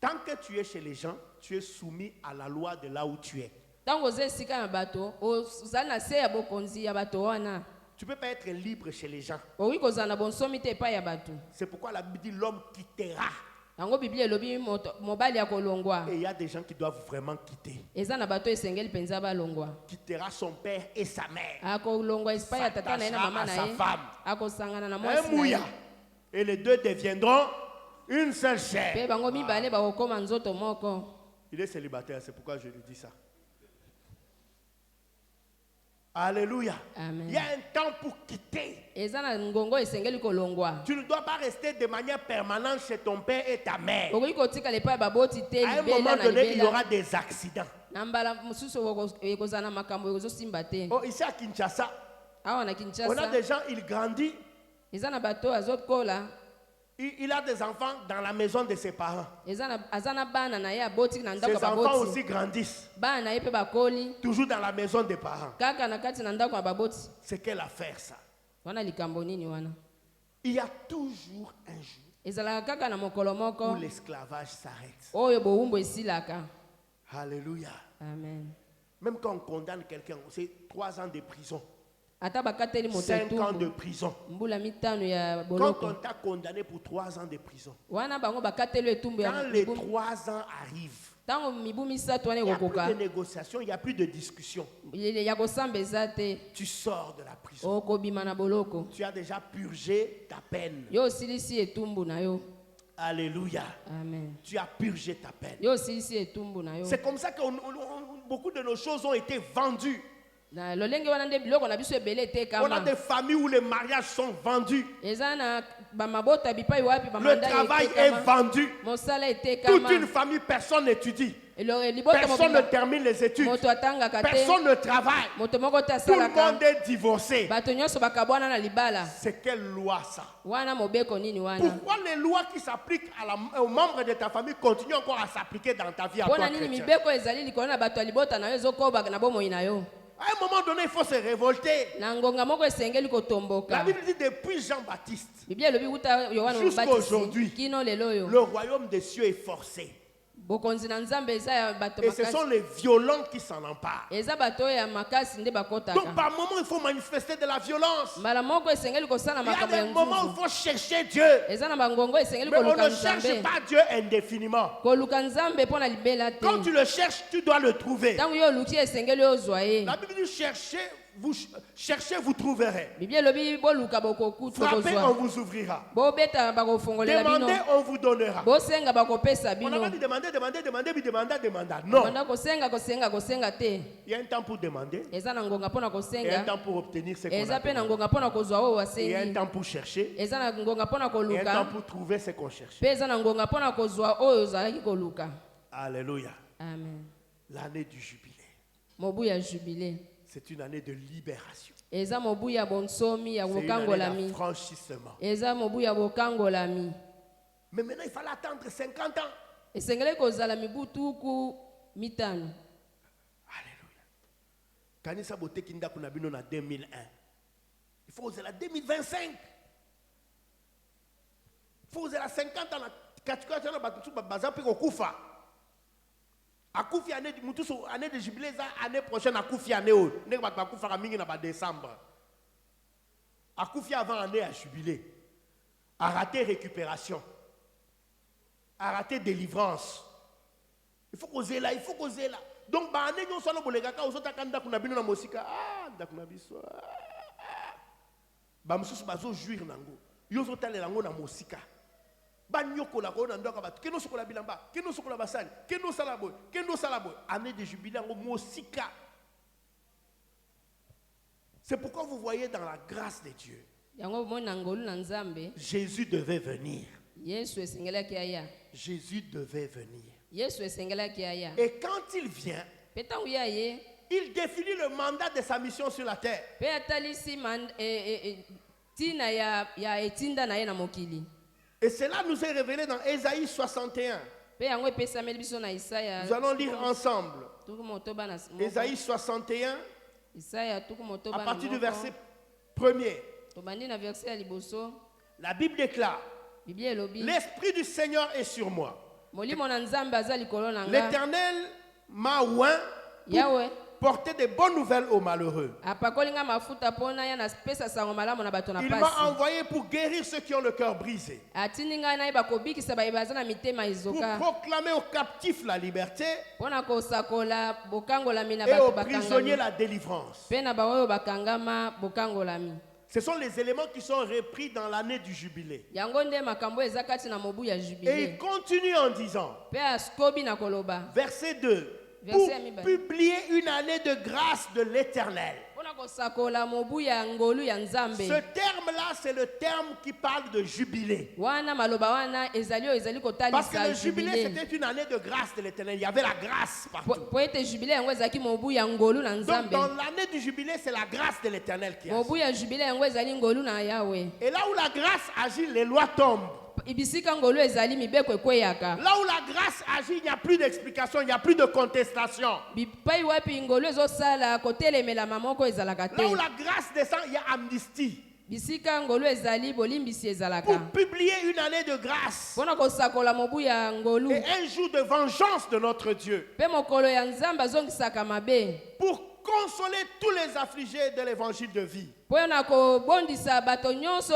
Speaker 4: Tant que tu es chez les gens, tu es soumis à la loi de là où tu es.
Speaker 3: Tango oza esika na bato, ozali na se ya bokonzi ya bato wana.
Speaker 4: Tu ne peux pas être libre chez les gens.
Speaker 3: Okoki kozala na bonsomi te epai ya bato.
Speaker 4: C'est pourquoi la Bible dit l'homme quittera.
Speaker 3: Yango Biblia elobi mobali akolongwa.
Speaker 4: Et il y a des gens qui doivent vraiment quitter.
Speaker 3: Eza na bato esengeli penza balongwa.
Speaker 4: Quittera son père et sa mère.
Speaker 3: Akolongwa epai ya tata na ye na mama na
Speaker 4: S'attachera à
Speaker 3: ye.
Speaker 4: sa femme.
Speaker 3: Akosangana na
Speaker 4: Un
Speaker 3: mwasi na
Speaker 4: mouilla.
Speaker 3: ye.
Speaker 4: Et les deux deviendront une seule chair.
Speaker 3: Pe bango mibale bakokoma nzoto moko.
Speaker 4: Il est célibataire, c'est pourquoi je lui dis ça. Alléluia.
Speaker 3: Amen.
Speaker 4: Il y a un temps pour quitter.
Speaker 3: Eza na ngongo esengeli kolongwa.
Speaker 4: Tu ne dois pas rester de manière permanente chez ton père et ta mère.
Speaker 3: Okoki kotika epai ya baboti te
Speaker 4: À un
Speaker 3: libela
Speaker 4: moment
Speaker 3: na
Speaker 4: donné, il y
Speaker 3: libela.
Speaker 4: aura des accidents.
Speaker 3: Na mbala mosusu ekozala na makambo ezosimba te.
Speaker 4: Oh, ici à Kinshasa,
Speaker 3: Awa na
Speaker 4: on a
Speaker 3: Kinshasa.
Speaker 4: des gens, ils grandissent.
Speaker 3: Eza na bato azokola.
Speaker 4: Il a des enfants dans la maison de ses parents.
Speaker 3: Aza na bana na ye aboti na ndako
Speaker 4: Ses
Speaker 3: ya
Speaker 4: enfants
Speaker 3: baboti.
Speaker 4: aussi grandissent.
Speaker 3: Bana na ye mpe bakoli.
Speaker 4: Toujours dans la maison des parents.
Speaker 3: Kaka na kati na ndako ya baboti.
Speaker 4: C'est quelle affaire ça?
Speaker 3: Wana likambo nini wana?
Speaker 4: Il y a toujours un jour
Speaker 3: Ezalaka kaka na mokolo
Speaker 4: où
Speaker 3: moko.
Speaker 4: l'esclavage s'arrête.
Speaker 3: Oyo bowumbu esilaka.
Speaker 4: Alléluia.
Speaker 3: Amen.
Speaker 4: Même quand on condamne quelqu'un, c'est 3 ans de prison,
Speaker 3: Ata bakateli moto
Speaker 4: 5 ans de
Speaker 3: etumbu.
Speaker 4: prison.
Speaker 3: Mbula mitano ya
Speaker 4: Quand
Speaker 3: boloko.
Speaker 4: on t'a condamné pour 3 ans de prison,
Speaker 3: Wana bango bakateli etumbu ya
Speaker 4: quand les
Speaker 3: mibu.
Speaker 4: 3 ans arrivent,
Speaker 3: Tango mibu misato wana
Speaker 4: il n'y a plus
Speaker 3: ekokoka.
Speaker 4: de négociation, il n'y a plus de discussion.
Speaker 3: Ya kosamba eza te.
Speaker 4: Tu sors de la prison.
Speaker 3: Okobima na boloko.
Speaker 4: Tu as déjà purgé ta peine.
Speaker 3: Yo osilisi etumbu na yo.
Speaker 4: Alléluia.
Speaker 3: Amen.
Speaker 4: Tu as purgé ta peine.
Speaker 3: Yo osilisi etumbu na yo.
Speaker 4: C'est comme ça que beaucoup de nos choses ont été vendues.
Speaker 3: Na lolenge wana nde biloko na biso ebele
Speaker 4: On a
Speaker 3: etekama.
Speaker 4: des familles où les mariages sont vendus.
Speaker 3: Eza na bamabota bipai wapi
Speaker 4: Le
Speaker 3: bamanda
Speaker 4: travail est
Speaker 3: etekama.
Speaker 4: vendu.
Speaker 3: Mosala
Speaker 4: Toute
Speaker 3: etekama.
Speaker 4: une famille, personne n'étudie.
Speaker 3: Libota
Speaker 4: Personne ne
Speaker 3: mobimba.
Speaker 4: termine les études.
Speaker 3: Moto atangaka te.
Speaker 4: Personne ne travaille.
Speaker 3: Moto moko te
Speaker 4: Tout le
Speaker 3: asalaka.
Speaker 4: monde est divorcé.
Speaker 3: Bato nyonso bakabwana na libala.
Speaker 4: C'est quelle loi ça?
Speaker 3: Wana mobeko nini wana?
Speaker 4: Pourquoi les lois qui s'appliquent aux membres de ta famille continuent encore à s'appliquer dans ta vie à toi,
Speaker 3: Mpona nini
Speaker 4: chrétien?
Speaker 3: mibeko ezali likolo na bato ya libota na yo ezokoba na bomoi na yo?
Speaker 4: À un moment donné, il faut se révolter.
Speaker 3: Na ngonga moko esengeli
Speaker 4: La
Speaker 3: kotomboka.
Speaker 4: Bible dit depuis Jean-Baptiste,
Speaker 3: Biblia elobi wuta Yohana
Speaker 4: Jusqu'à aujourd'hui,
Speaker 3: Mbatisi kino lelo yo.
Speaker 4: le royaume des cieux est forcé.
Speaker 3: Bokonzi na Nzambe eza ya bato
Speaker 4: Et ce sont
Speaker 3: makasi.
Speaker 4: les violents qui s'en emparent.
Speaker 3: Eza bato ya makasi nde bakotaka.
Speaker 4: Donc par moment, il faut manifester de la violence.
Speaker 3: Mbala moko esengeli kosala
Speaker 4: Il y a
Speaker 3: makambo ya
Speaker 4: des moments où il
Speaker 3: nzuzu.
Speaker 4: faut chercher Dieu.
Speaker 3: Eza na bangongo esengeli
Speaker 4: Mais on
Speaker 3: koluka
Speaker 4: ne cherche
Speaker 3: Nzambe.
Speaker 4: pas Dieu indéfiniment.
Speaker 3: Koluka Nzambe mpona libela te.
Speaker 4: Quand tu le cherches, tu dois le trouver.
Speaker 3: Ntango yo oluki esengeli ozwa ye.
Speaker 4: La Bible dit cherchez, vous trouverez.
Speaker 3: Biblia elobi boluka bokokuta
Speaker 4: Frappez, on
Speaker 3: kozwa.
Speaker 4: vous ouvrira.
Speaker 3: Bobeta bakofongolela bino.
Speaker 4: Demandez, on vous donnera.
Speaker 3: Bosenga bakopesa
Speaker 4: On n'a
Speaker 3: bino.
Speaker 4: pas dit demander, puis demander. Non.
Speaker 3: Banda kosenga te.
Speaker 4: Il y a un temps pour demander.
Speaker 3: Eza na ngonga mpona
Speaker 4: Il y a un
Speaker 3: kosenga.
Speaker 4: temps pour obtenir ce qu'on
Speaker 3: Eza
Speaker 4: a
Speaker 3: pe na
Speaker 4: demandé.
Speaker 3: ngonga mpona kozwa oyo
Speaker 4: Il y a un
Speaker 3: wasengi.
Speaker 4: temps pour chercher.
Speaker 3: Eza na ngonga mpona
Speaker 4: Il y a un temps
Speaker 3: koluka.
Speaker 4: pour trouver ce qu'on cherche.
Speaker 3: Pe eza na ngonga mpona kozwa oyo ozalaki koluka.
Speaker 4: Alléluia.
Speaker 3: Amen.
Speaker 4: L'année du jubilé.
Speaker 3: Mobu ya jubile.
Speaker 4: C'est une année de libération.
Speaker 3: eza mobu ya bonsomi ya
Speaker 4: C'est une année
Speaker 3: bokangolami
Speaker 4: d'affranchissement.
Speaker 3: eza mobu ya bokangolami
Speaker 4: Mais maintenant, il fallait attendre 50 ans.
Speaker 3: esengeli kozala mibu tuku mitano.
Speaker 4: Alléluia. Kanisa boteki ndako na bino na 2001. Il faut oser la 2025. Il faut oser la 50 ans. Katikati na batusu baza pe kokufa. Akufi année mutusu année de jubilé za année prochaine akufi année o. Ndenge batu bakufa mingi na ba décembre. Akufi avant année à jubilé. A raté récupération. A raté délivrance. Il faut causer là, il faut causer là. Donc, bah, année nous sommes les gars, aux autres candidats qu'on a bien dans la musique, d'accord, bah, monsieur, bazo jouir nango. Yo autres les lango na musique. Bah, nyoko la kona ndoka bat. Keno sokola bilamba, keno sokola basali, keno salabo, keno salabo. Année de jubilé en musique. C'est pourquoi vous voyez dans la grâce de Dieu,
Speaker 3: Yango mona ngolu na nzambe
Speaker 4: Jésus devait venir.
Speaker 3: Yesu esengelaki aya.
Speaker 4: Jésus devait venir.
Speaker 3: Yesu esengelaki aya.
Speaker 4: Et quand il vient,
Speaker 3: Petangu ya ye
Speaker 4: il définit le mandat de sa mission sur la terre.
Speaker 3: pe atalisi tina ya etinda na ye na mokili.
Speaker 4: Et cela nous est révélé dans Ésaïe 61.
Speaker 3: Pe yango epesameli biso na Isaya.
Speaker 4: Nous allons lire ensemble.
Speaker 3: Tuku motoba na
Speaker 4: Ésaïe 61,
Speaker 3: Isaya tuku motoba
Speaker 4: à
Speaker 3: na
Speaker 4: partir du
Speaker 3: moko.
Speaker 4: verset 1er.
Speaker 3: Tobandi na verset ya liboso.
Speaker 4: La Bible déclare,
Speaker 3: Biblia elobi.
Speaker 4: l'Esprit du Seigneur est sur moi.
Speaker 3: Molimo na nzambe aza likolo na nga.
Speaker 4: L'Éternel m'a oint
Speaker 3: Yawe
Speaker 4: pour porter des bonnes nouvelles aux malheureux.
Speaker 3: apakoli nga mafuta pona ya na pesa sango malamu na bato na
Speaker 4: Il m'a
Speaker 3: pasi.
Speaker 4: envoyé pour guérir ceux qui ont le cœur brisé,
Speaker 3: Atindi ngai na ye bakobikisa bayebaza na mitema
Speaker 4: pour
Speaker 3: izoka.
Speaker 4: proclamer aux captifs la liberté
Speaker 3: Pona kosakola bokangolami na
Speaker 4: et
Speaker 3: bato
Speaker 4: aux prisonniers
Speaker 3: bakangami.
Speaker 4: la délivrance.
Speaker 3: Pe na baoyo bakangama bokangolami.
Speaker 4: Ce sont les éléments qui sont repris dans l'année du jubilé.
Speaker 3: Yango nde makambo eza kati na mobu ya
Speaker 4: Et
Speaker 3: jubilé.
Speaker 4: il continue en disant,
Speaker 3: Pe askobi na koloba.
Speaker 4: verset 2,
Speaker 3: Verset
Speaker 4: pour
Speaker 3: ya mibale.
Speaker 4: publier une année de grâce de l'Éternel.
Speaker 3: Pona kosakola mobu ya ngolu ya nzambe.
Speaker 4: Ce terme-là, c'est le terme qui parle de jubilé.
Speaker 3: Wana maloba wana ezali
Speaker 4: Parce que
Speaker 3: kotalisa
Speaker 4: le jubilé,
Speaker 3: jubilé.
Speaker 4: c'était une année de grâce de l'Éternel. Il y avait la grâce partout.
Speaker 3: Po ete jubilé yango ezalaki mobu ya ngolu na
Speaker 4: Donc,
Speaker 3: nzambe.
Speaker 4: dans l'année du jubilé, c'est la grâce de l'Éternel qui agit.
Speaker 3: Mobu ya jubilé yango ezali ngolu na Yawe.
Speaker 4: Et là où la grâce agit, les lois tombent.
Speaker 3: Ibisika ngolu ezali mibeko ekweyaka.
Speaker 4: Là où la grâce agit, il n'y a plus d'explication, il n'y a plus de contestation.
Speaker 3: Bipai wapi ngolu ezosala kotelemela moko ezalaka
Speaker 4: Là où
Speaker 3: te.
Speaker 4: la grâce descend, il y a amnistie.
Speaker 3: Bisika ngolu ezali bolimbisi ezalaka.
Speaker 4: Pour publier une année de grâce
Speaker 3: Pona kosakola mobu ya ngolu.
Speaker 4: et un jour de vengeance de notre Dieu.
Speaker 3: Pe mokolo ya nzambe azongisaka mabe.
Speaker 4: Pour consoler tous les affligés de l'évangile de vie.
Speaker 3: Pona kobondisa bato nyonso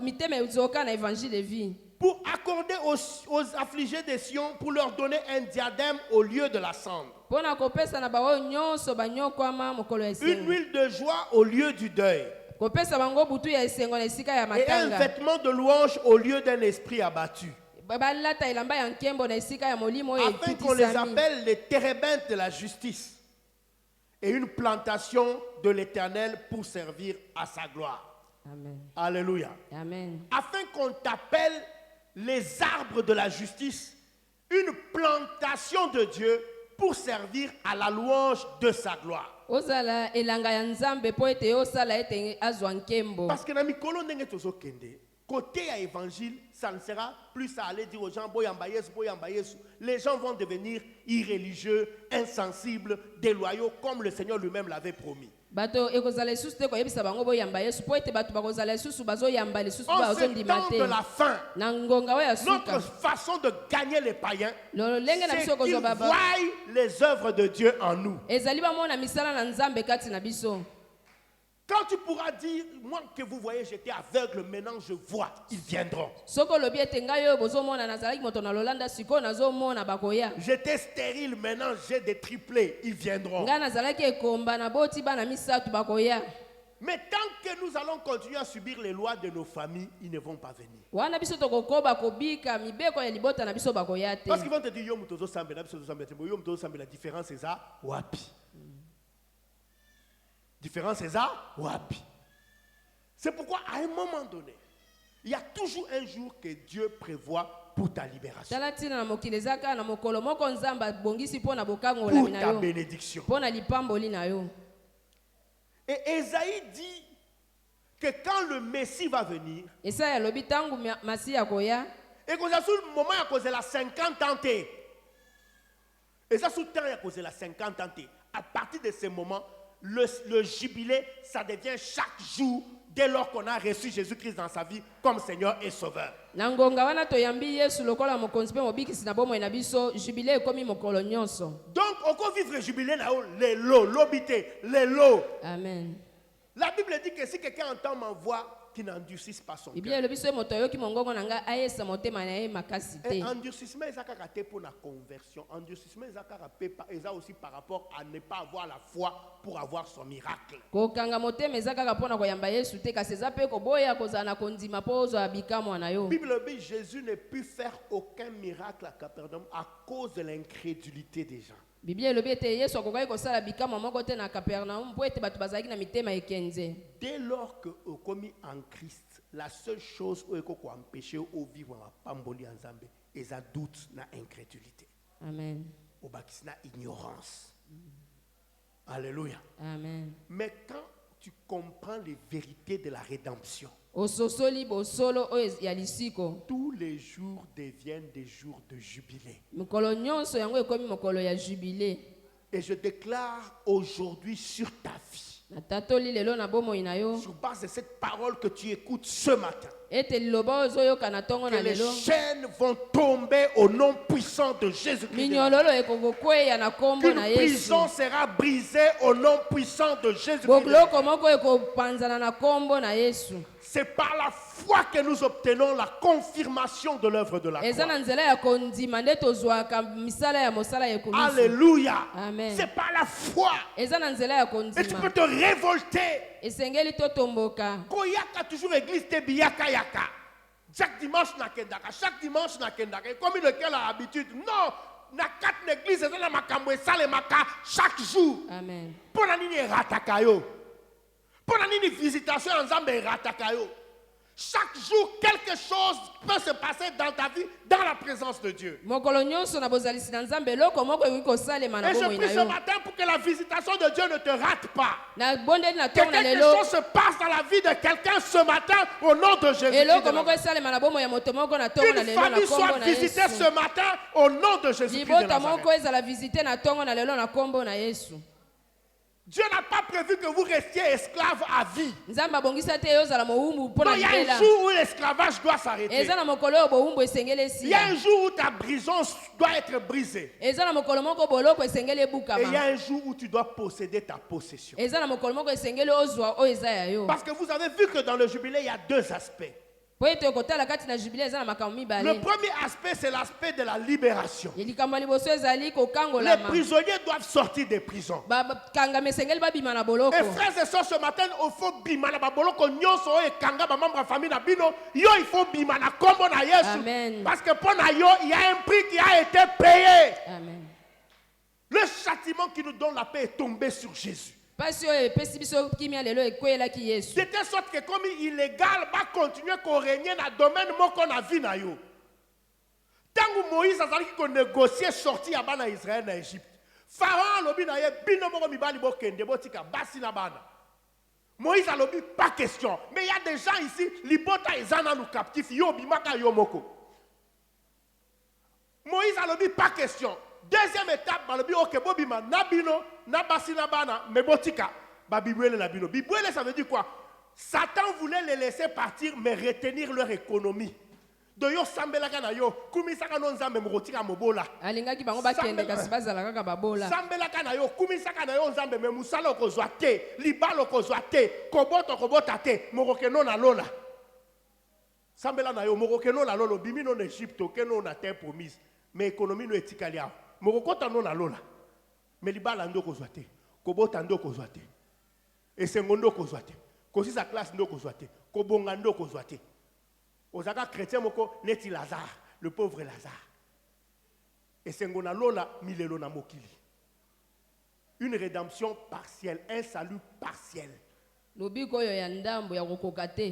Speaker 3: mitema ezoka na évangile de vie.
Speaker 4: Pour accorder aux affligés des Sion, pour leur donner un diadème au lieu de la cendre.
Speaker 3: Pona kopesa na bawo nyonso banyokwama mokolo ya
Speaker 4: Une
Speaker 3: esengo.
Speaker 4: huile de joie au lieu du deuil.
Speaker 3: Kopesa bango butu ya esengo na esika ya
Speaker 4: Et un
Speaker 3: matanga.
Speaker 4: vêtement de louange au lieu d'un esprit abattu.
Speaker 3: Balata elamba ya nkembo na esika ya molimo oyo
Speaker 4: Afin qu'on les
Speaker 3: etutisami.
Speaker 4: appelle les térébintes de la justice. Et une plantation de l'Éternel pour servir à sa gloire.
Speaker 3: Amen.
Speaker 4: Alléluia.
Speaker 3: Amen.
Speaker 4: Afin qu'on t'appelle les arbres de la justice, une plantation de Dieu pour servir à la louange de sa gloire.
Speaker 3: Ozala elanga ya nzambe po ete osala ete azwa nkembo.
Speaker 4: Parce que dans mikolo ndenge tozokende, côté à évangile, ça ne sera plus à aller dire aux gens boyamba yesu, boyamba yesu. Les gens vont devenir irréligieux, insensibles, déloyaux, comme le Seigneur lui-même l'avait promis.
Speaker 3: Bato ekozala lisusu te koyebisa bango boyamba Yesu po ete bato bakozala lisusu bazoyamba lisusu
Speaker 4: En ce
Speaker 3: bazondima
Speaker 4: temps
Speaker 3: te.
Speaker 4: de la fin,
Speaker 3: Na ngonga oyo ya
Speaker 4: notre
Speaker 3: suka.
Speaker 4: façon de gagner les païens,
Speaker 3: Lolenge na
Speaker 4: c'est
Speaker 3: biso
Speaker 4: qu'ils
Speaker 3: kozwa baba.
Speaker 4: voient les œuvres de Dieu en nous.
Speaker 3: Ezali bamona misala na nzambe kati na biso.
Speaker 4: Quand tu pourras dire, moi que vous voyez, j'étais aveugle, maintenant je vois, ils viendront.
Speaker 3: Soko lobi ete ngai oyo bozomona nazalaki moto na lolanda siko nazomona bakoya.
Speaker 4: J'étais stérile, maintenant j'ai des triplés, ils viendront.
Speaker 3: Ngai nazalaki ekomba na boti bana misatu bakoya.
Speaker 4: Mais tant que nous allons continuer à subir les lois de nos familles, ils ne vont pas venir.
Speaker 3: Wana biso tokokoba kobika mibeko ya libota na biso bakoya te.
Speaker 4: Parce qu'ils vont te dire, yo mutozo sambe, na biso tozo sambe, yo mutozo sambe, la différence c'est ça, wapi. Différence c'est ça, wapi. C'est pourquoi à un moment donné, il y a toujours un jour que Dieu prévoit pour ta libération,
Speaker 3: Tala tina na mokili ezaka na mokolo moko nzamba bongisi po na bokangola
Speaker 4: pour
Speaker 3: na
Speaker 4: ta
Speaker 3: yo.
Speaker 4: bénédiction.
Speaker 3: Po na lipamboli na yo.
Speaker 4: Et Ésaïe dit que quand le Messie va venir,
Speaker 3: Esaya alobi tangu Masiya koya,
Speaker 4: et que ça sous le moment à cause de la 50 ans, et ça sous le temps à cause de la 50 ans, à partir de ce moment, le jubilé, ça devient chaque jour dès lors qu'on a reçu Jésus-Christ dans sa vie comme Seigneur et Sauveur.
Speaker 3: Nangonga wana toyambi Yesu lokola mokonzi pe mobikisi na bomoi na biso, jubilé ekomi mokolo nyonso.
Speaker 4: Donc, on peut vivre le jubilé là-haut, les lots, l'obité, les lots.
Speaker 3: Amen.
Speaker 4: La Bible dit que si quelqu'un entend ma voix, qu'il n'endurcisse pas son
Speaker 3: Biblia
Speaker 4: cœur.
Speaker 3: elobi so moto yoki mongongo nanga ayesa motema na ye makasi
Speaker 4: Et
Speaker 3: te.
Speaker 4: endurcissement, c'est pour la conversion. Endurcissement, c'est aussi par rapport à ne pas avoir la foi pour avoir son miracle.
Speaker 3: Kokanga motema eza kaka pona koyamba Yesu te kasi eza pe koboya kozala na kondima po ozwa bikamwa na yo.
Speaker 4: La Bible dit Jésus ne put faire aucun miracle à Capernaum à cause de l'incrédulité des gens.
Speaker 3: Biblia elobi ete Yesu akokaki kosala bikamwa moko te na Capernaum mpo ete bato bazalaki na mitema ekenze.
Speaker 4: Dès lors que vous commis en Christ, la seule chose qui peut empêcher de vivre en pamboli en Zambie, c'est un doute, na incrédulité.
Speaker 3: Amen.
Speaker 4: Ou na ignorance. Alléluia.
Speaker 3: Amen.
Speaker 4: Mais quand tu comprends les vérités de la rédemption,
Speaker 3: Ososoli bosolo oyo ya lisiko.
Speaker 4: tous les jours deviennent des jours de jubilé.
Speaker 3: Mokolo nyonso yango ekomi mokolo ya jubilé.
Speaker 4: Et je déclare aujourd'hui sur ta vie,
Speaker 3: Natatoli lelo na bomoi na yo.
Speaker 4: sur base de cette parole que tu écoutes ce matin,
Speaker 3: Ete liloba ozoyoka na tongo
Speaker 4: que
Speaker 3: na
Speaker 4: les
Speaker 3: lelo.
Speaker 4: chaînes vont tomber au nom puissant de Jésus-Christ.
Speaker 3: Minyololo ekokokweya na kombo na
Speaker 4: Qu'une
Speaker 3: Yesu.
Speaker 4: prison sera brisée au nom puissant de Jésus-Christ.
Speaker 3: Bokloko moko ekopanzana na kombo na Yesu.
Speaker 4: C'est par la foi que nous obtenons la confirmation de l'œuvre de la
Speaker 3: Eza
Speaker 4: croix.
Speaker 3: na nzela ya kondima nde tozwaka misala ya mosala ya komisi.
Speaker 4: Alléluia.
Speaker 3: Amen.
Speaker 4: C'est par la foi.
Speaker 3: Eza na nzela ya
Speaker 4: Et tu
Speaker 3: kondima.
Speaker 4: peux te révolter.
Speaker 3: Esengeli totomboka.
Speaker 4: Koyaka toujours église te biyaka yaka. Chaque dimanche na kendaka, chaque dimanche na kendaka. Et comme lequel a l'habitude, non, na quatre églises, c'est na makambo et salemaka chaque jour.
Speaker 3: Amen.
Speaker 4: Pour la nini rataka yo. Pour la nini visitation en Zambie rataka yo. Chaque jour, quelque chose peut se passer dans ta vie, dans la présence de Dieu.
Speaker 3: Mokolo nyonso na bozalisi na Nzambe eloko moko ekoki kosalema na
Speaker 4: Et je
Speaker 3: bomoi
Speaker 4: prie
Speaker 3: na
Speaker 4: ce
Speaker 3: yo.
Speaker 4: matin pour que la visitation de Dieu ne te rate pas.
Speaker 3: Na bondeli na
Speaker 4: Que
Speaker 3: tongo na
Speaker 4: quelque
Speaker 3: lelo.
Speaker 4: chose se passe dans la vie de quelqu'un ce matin au nom de Jésus.
Speaker 3: Eloko moko esalema na bomoi ya moto moko na tongo na
Speaker 4: Qu'une
Speaker 3: lelo na
Speaker 4: famille
Speaker 3: kombo
Speaker 4: soit
Speaker 3: na
Speaker 4: visitée
Speaker 3: Yesu.
Speaker 4: ce matin au nom de Jésus-Christ de
Speaker 3: Libota moko
Speaker 4: Nazareth.
Speaker 3: ezala visite na tongo na lelo na kombo na Yesu.
Speaker 4: Dieu n'a pas prévu que vous restiez esclaves à vie.
Speaker 3: Nzambe abongisa te yozala mowumbu
Speaker 4: Non,
Speaker 3: mpona
Speaker 4: il y a un
Speaker 3: libela.
Speaker 4: jour où l'esclavage doit s'arrêter.
Speaker 3: Eza na mokolo oyo bowumbu esengeli
Speaker 4: Il y a
Speaker 3: esila.
Speaker 4: un jour où ta prison doit être brisée.
Speaker 3: Eza na mokolo moko boloko esengeli
Speaker 4: Et il y a
Speaker 3: ebukama.
Speaker 4: un jour où tu dois posséder ta possession.
Speaker 3: Eza na mokolo moko esengeli ozwa oyo eza ya yo.
Speaker 4: Parce que vous avez vu que dans le jubilé, il y a deux aspects.
Speaker 3: Po ete okotala kati na jubile eza na makambo
Speaker 4: Le
Speaker 3: mibale.
Speaker 4: premier aspect, c'est l'aspect de la libération.
Speaker 3: Likambo ya liboso ezali
Speaker 4: Les
Speaker 3: kokangolama.
Speaker 4: prisonniers doivent sortir des prisons.
Speaker 3: Bakangama esengeli babima na boloko.
Speaker 4: Et frères et sœurs, ce matin, il faut bimana baboloko nyonso oyo ekanga ba membre famille na bino, yo il faut bimana kombo na Yesu.
Speaker 3: Amen.
Speaker 4: Parce que pour na yo, il y a un prix qui a été payé.
Speaker 3: Amen.
Speaker 4: Le châtiment qui nous donne la paix est tombé sur Jésus.
Speaker 3: Pasi oyo epesi biso kimia lelo ekweyelaki Yesu.
Speaker 4: De telle sorte que comme illégal va continuer qu'on régner dans le domaine moko na vie na yo. Tangu Moïse azali ko négocier sortir ya bana Israël na Égypte. Pharaon lobi na ye bino moko mibali bokende botika basi na bana. Moïse a lobi pas question. Mais il y a des gens ici, libota ezana nous captifs yo bimaka yo moko. Moïse a lobi pas question. Deuxième étape, balobi ok bobima nabino nabasi na bana mebotika ba bibwele na bino. Bibwele ça veut dire quoi? Satan voulait les laisser partir mais retenir leur économie. Do yo sambelaka na yo kumisaka no nzambe mokotika mobola.
Speaker 3: Alingaki bango bakende kasi bazala kaka babola.
Speaker 4: Sambelaka na yo kumisaka na yo nzambe me musala okozwa te, libala okozwa te, kobota te, mokokeno na lola. Sambela na yo mokokeno na lola bimi no na Égypte okeno na terre promise. Mais économie no etikali aho. Mokokota no na lola. Mais libala ndo kozwa te, kobota ndo kozwa te. Esengo ndo kozwa te. Kosisa classe ndo kozwa te, kobonga ndo kozwa te. Ozaka chrétien moko neti Lazare, le pauvre Lazare. Esengo na lola milelo na mokili. Une rédemption partielle, un salut partiel.
Speaker 3: Lobiko oyo ya ndambo ya kokoka te.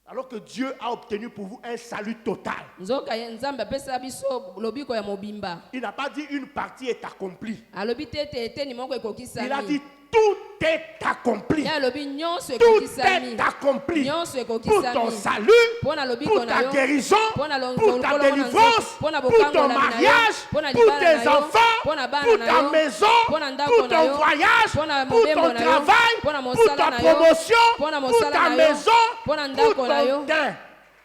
Speaker 4: Alors que Dieu a obtenu pour vous un salut total.
Speaker 3: Nzoka ya Nzambe apesa biso lobiko ya mobimba.
Speaker 4: Il n'a pas dit une partie est accomplie.
Speaker 3: Alobi tete eteni moko
Speaker 4: Il a
Speaker 3: ekokisami.
Speaker 4: dit tout est accompli.
Speaker 3: Ya lobi nyonso
Speaker 4: Tout
Speaker 3: ekokisami.
Speaker 4: est accompli
Speaker 3: Nyonso
Speaker 4: pour
Speaker 3: ekokisami.
Speaker 4: ton salut,
Speaker 3: Pona lobi
Speaker 4: pour
Speaker 3: kona
Speaker 4: ta
Speaker 3: yo.
Speaker 4: guérison,
Speaker 3: Pona
Speaker 4: pour ta délivrance, pour ton mariage, pour tes enfants, pour ta maison, pour ton voyage, pour ton travail, pour ta promotion, pour ta maison, pour ton teint.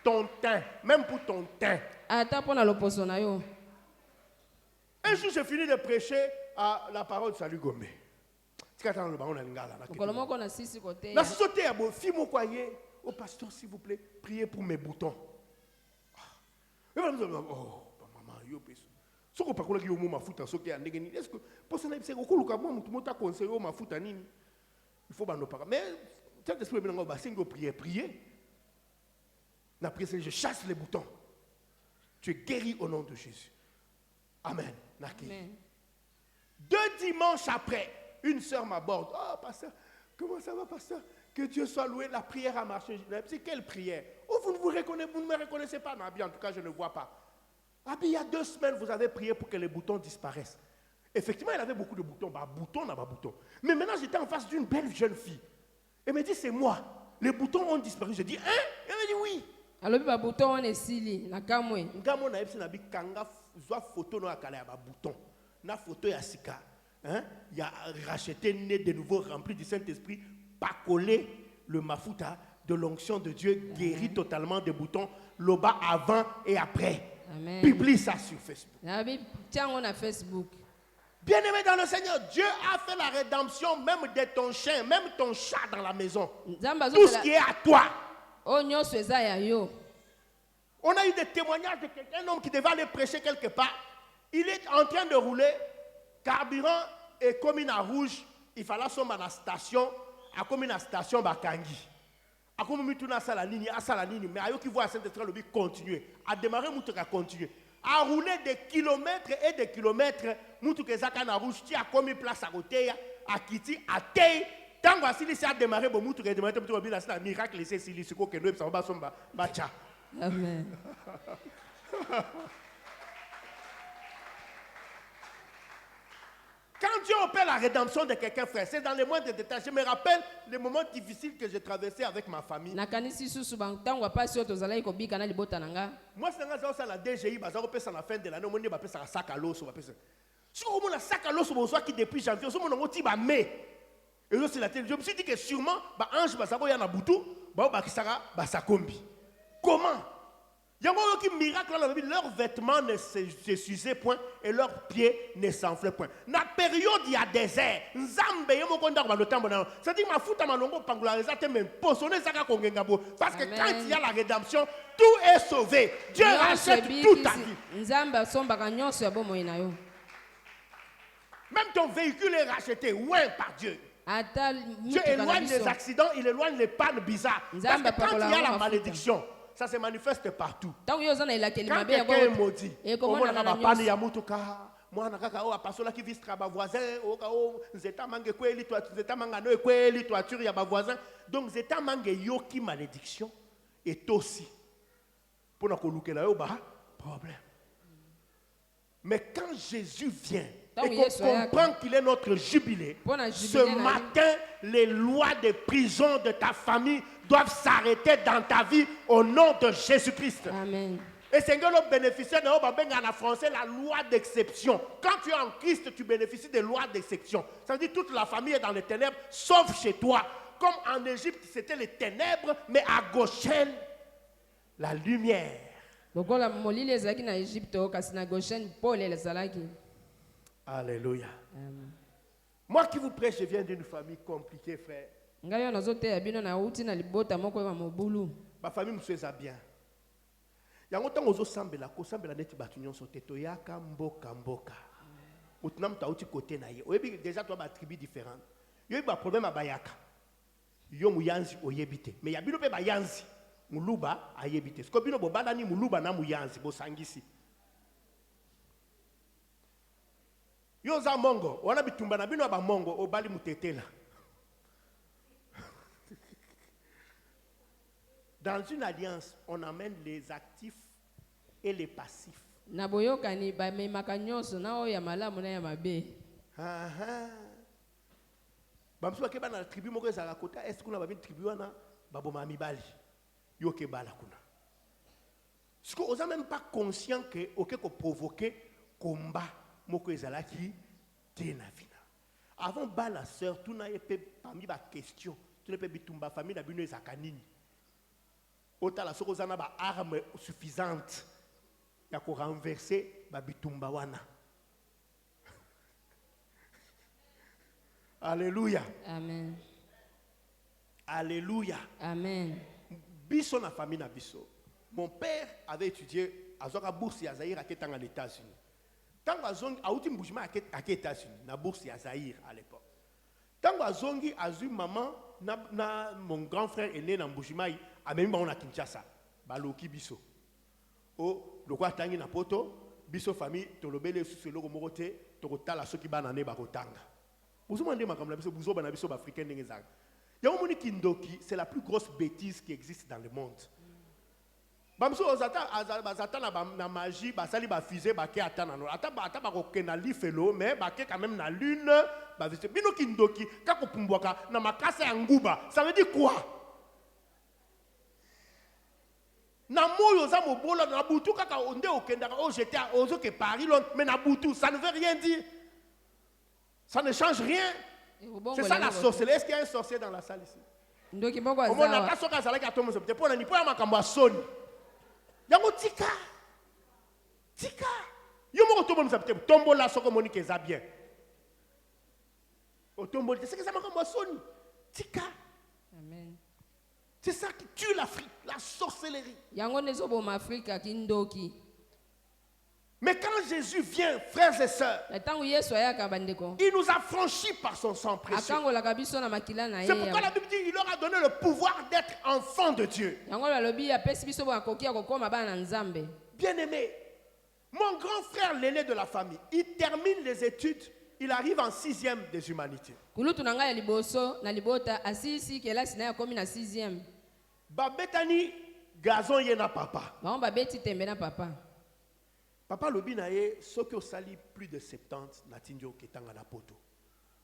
Speaker 4: Ton teint, même pour ton teint.
Speaker 3: Ata pona loposo na yo.
Speaker 4: Un jour, j'ai fini de prêcher à la parole de Salut Gombe.
Speaker 3: Kolomoko na sisi kote.
Speaker 4: La société a beau, fille mon croyez, au pasteur s'il vous plaît, priez pour mes boutons. Oh, maman, yo peso. Ce qu'on parle qui au moment mafuta, ce qui a négani. Est-ce que pour ça c'est au kuluka moi tout monde a conseillé au mafuta nini. Il faut bando para. Mais cet esprit bien ngomba singo prier. Na prière, je chasse les boutons. Tu es guéri au nom de Jésus. Amen. Amen. 2 dimanches après, une sœur m'aborde. Oh, pasteur, comment ça va, pasteur? Que Dieu soit loué, la prière a marché. C'est quelle prière? Oh, vous ne me reconnaissez pas? Non, bien, en tout cas, je ne vois pas. Ah, bien, il y a 2 semaines, vous avez prié pour que les boutons disparaissent. Effectivement, il avait beaucoup de boutons. Bah, bouton, n'a pas bouton. Mais maintenant, j'étais en face d'une belle jeune fille. Elle me dit, c'est moi. Les boutons ont disparu. Je dis, hein? Elle me dit, oui.
Speaker 3: Alors, le bouton on est sili, na kamwe.
Speaker 4: Ngamo na epsi na bi kanga zwa photo no akala ya ba bouton. Na photo ya sika. Hein? Il a racheté né de nouveau rempli du Saint-Esprit, pas collé le mafuta de l'onction de Dieu, guéri totalement des boutons, loba avant et après.
Speaker 3: Amen.
Speaker 4: Publie ça sur Facebook.
Speaker 3: Tiens, on a Facebook.
Speaker 4: Bien-aimé dans le Seigneur, Dieu a fait la rédemption même de ton chien, même ton chat dans la maison. Tout ce qui est à toi.
Speaker 3: On a
Speaker 4: eu des témoignages de quelqu'un, un homme qui devait aller prêcher quelque part. Il est en train de rouler, carburant est comme une rouge. Il fallait sommer à la station, à comme une station Bakangi. À comme une à la ligne, mais à qui voit Saint-Esprit le continuer, à démarrer, à continuer. À rouler des kilomètres et des kilomètres, Moutou Zakana rouge, qui a comme une place à côté, à Kiti, à Tei. Tant que si ça a démarré, bon, Moutou démarré, c'est un miracle, c'est si ce que nous sommes bacha.
Speaker 3: Amen.
Speaker 4: Quand Dieu opère la rédemption de quelqu'un, frère, c'est dans les moindres détails. Je me rappelle les moments difficiles que j'ai traversés avec ma famille. Moi, c'est dans la DGI, à la fin de l'année, on a un sac à l'eau. Si on a un sac à l'eau, qui depuis janvier, on a un mai. Et là, c'est la télé. Je me suis dit que sûrement, Ange Basabo yana Boutou, comment? Il y a un miracle dans la Bible, leurs vêtements ne s'usaient point et leurs pieds ne s'enflaient point. Dans la période, il y a désert. C'est-à-dire parce que quand il y a la rédemption, tout est sauvé. Dieu rachète toute ta vie. Même ton véhicule est racheté, ouais, par Dieu. Dieu éloigne les accidents, il éloigne les pannes bizarres. Parce que quand il y a la malédiction, ça se manifeste partout. Quand quelqu'un est maudit, on a la panne, il y a mutuka. Moi, on a personne qui vit à voisin. Zeta mange kweli toi, zeta manga no kweli toiture ya voisin. Donc zeta mange yoki malédiction est aussi pour nous coloquer là problème. Mais quand Jésus vient et qu'on comprend qu'il est notre jubilé, ce matin, les lois de prison de ta famille doivent s'arrêter dans ta vie au nom de Jésus-Christ.
Speaker 3: Amen.
Speaker 4: Et Seigneur, nous bénéficions en français la loi d'exception. Quand tu es en Christ, tu bénéficies des lois d'exception. Ça veut dire que toute la famille est dans les ténèbres, sauf chez toi. Comme en Égypte, c'était les ténèbres, mais à Goshen, la lumière. Alléluia. Moi qui vous prêche, je viens d'une famille compliquée, frère. Ma famille me fait bien. Il y a longtemps que sambela neti batunyon sote toyaka mboka mboka. Utunam tauti côté na ye. Oyebi déjà toi ba tribu différente. Yo ba problème a bayaka. Yo muyanzi oyebite. Mais ya bino pe bayanzi. Muluba ayebite. Sko bino bo bala ni muluba na muyanzi bo sangisi. Yo za mongo, wana bitumba na bino ba mongo obali mutetela. Dans une alliance, on amène les actifs et les passifs. Bamsu ke bana tribu moko ezala kota est kuna ba tribu wana baboma mibali. Yo ke bala kuna. Parce que osa même pas conscient que OK ko provoquer combat moko ezala ki tena vina. Avant bala sœur tout na epé parmi ba question, tout ne peut bitumba famille na bino ezaka nini. Otala soko zana ba arme suffisante ya ko renverser ba bitumba wana. Alléluia.
Speaker 3: Amen.
Speaker 4: Alléluia.
Speaker 3: Amen.
Speaker 4: Biso na famille na biso. Mon père avait étudié à Zoka bourse ya Zaïre à en États-Unis. Tant que Zongi a outi mbujima à États-Unis, na bourse ya Zaïre à l'époque. Tant que Zongi a eu maman na mon grand frère est né dans mbujima a même on a Kinshasa. Baloki biso. O le quoi tangi na poto, biso famille tolobele sous le morote, tokotala soki banane bakotanga. Vous demandez ma comme la biso buzo bana biso africain ngezang. Yamoni kindoki, c'est la plus grosse bêtise qui existe dans le monde. Bamso ozata na magie basali ba fusée ba ke atana no ata ba ko na lifelo mais ba ke quand même na lune ba vise bino kindoki ka ko pumbwaka na makasa ya nguba ça veut dire quoi na moyo za mobola na butu kaka onde okenda o j'étais ozo ke Paris mais na butu ça ne veut rien dire, ça ne change rien. C'est ça la sorcellerie. Est-ce qu'il y a un sorcier dans la salle ici?
Speaker 3: Ndoki boko azawa.
Speaker 4: Omo na kaso ka zala ka tomo septe pona ni po ya makambo soni. Yango tika. Tika. Yo mo tomo septe tombo la soko monique za bien. O tombo c'est que ça makambo soni. Tika.
Speaker 3: Amen.
Speaker 4: C'est ça qui tue l'Afrique, la sorcellerie.
Speaker 3: Yango nezo bo Afrika kindoki.
Speaker 4: Mais quand Jésus vient, frères et sœurs, il nous a franchis par son sang précieux. C'est pourquoi la Bible dit qu'il leur a donné le pouvoir d'être enfants de Dieu. Bien-aimé, mon grand frère, l'aîné de la famille, il termine les études, il arrive en 6e des humanités. Babetani gazon yena papa. Papa lobi na ye soki osali plus de 70 na tindio ketanga na poto.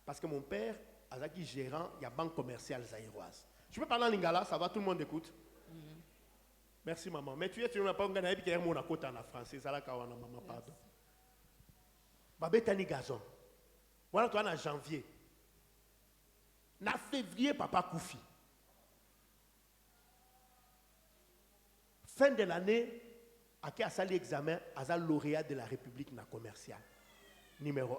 Speaker 4: Parce que mon père azaki gérant ya banque commerciale zaïroise. Je peux parler en lingala, ça va, tout le monde écoute. Merci maman. Mais tu n'as pas ngana ebi mon akota en français, ça la kawana maman pardon. Babetani gazon. Voilà toi en janvier. Na février papa koufi. Fin de l'année Aki a sali examen, a lauréat de la République na commerciale. Numéro 1.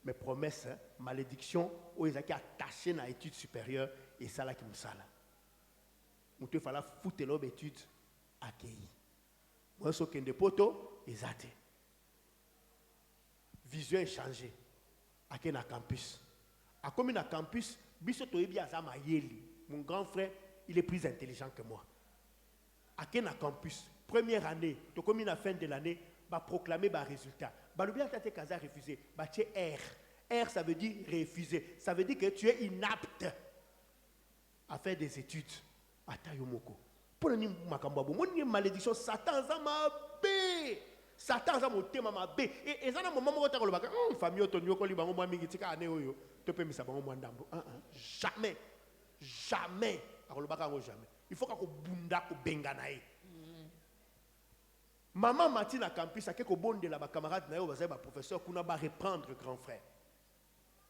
Speaker 4: Mes promesses, malédiction, où ils ont attaché na études supérieures et ça là qui me sala. Nous te fallait foutre l'homme études accueilli. Moi, ce qui est de poto, ils ont vision est changée. Aki na campus. A comme na campus, biso to ebi azama yeli. Mon grand frère, il est plus intelligent que moi. Aki na campus. Première année, tu comme à la fin de l'année, va proclamer les résultats. Le bien que tu as refusé, tu es R. R, ça veut dire refuser. Ça veut dire que tu es inapte à faire des études. Atayomoko. Pour une malédiction, Satan a bé. Satan a monté ma bé. Et ça, moment où tu as dit, famille, tu as dit, tu as jamais. Jamais. Il faut qu'on bunda ko benganae. Maman Martine à campus a quelques bonnes de la camarade na yo ba professeur kuna ba reprendre grand frère.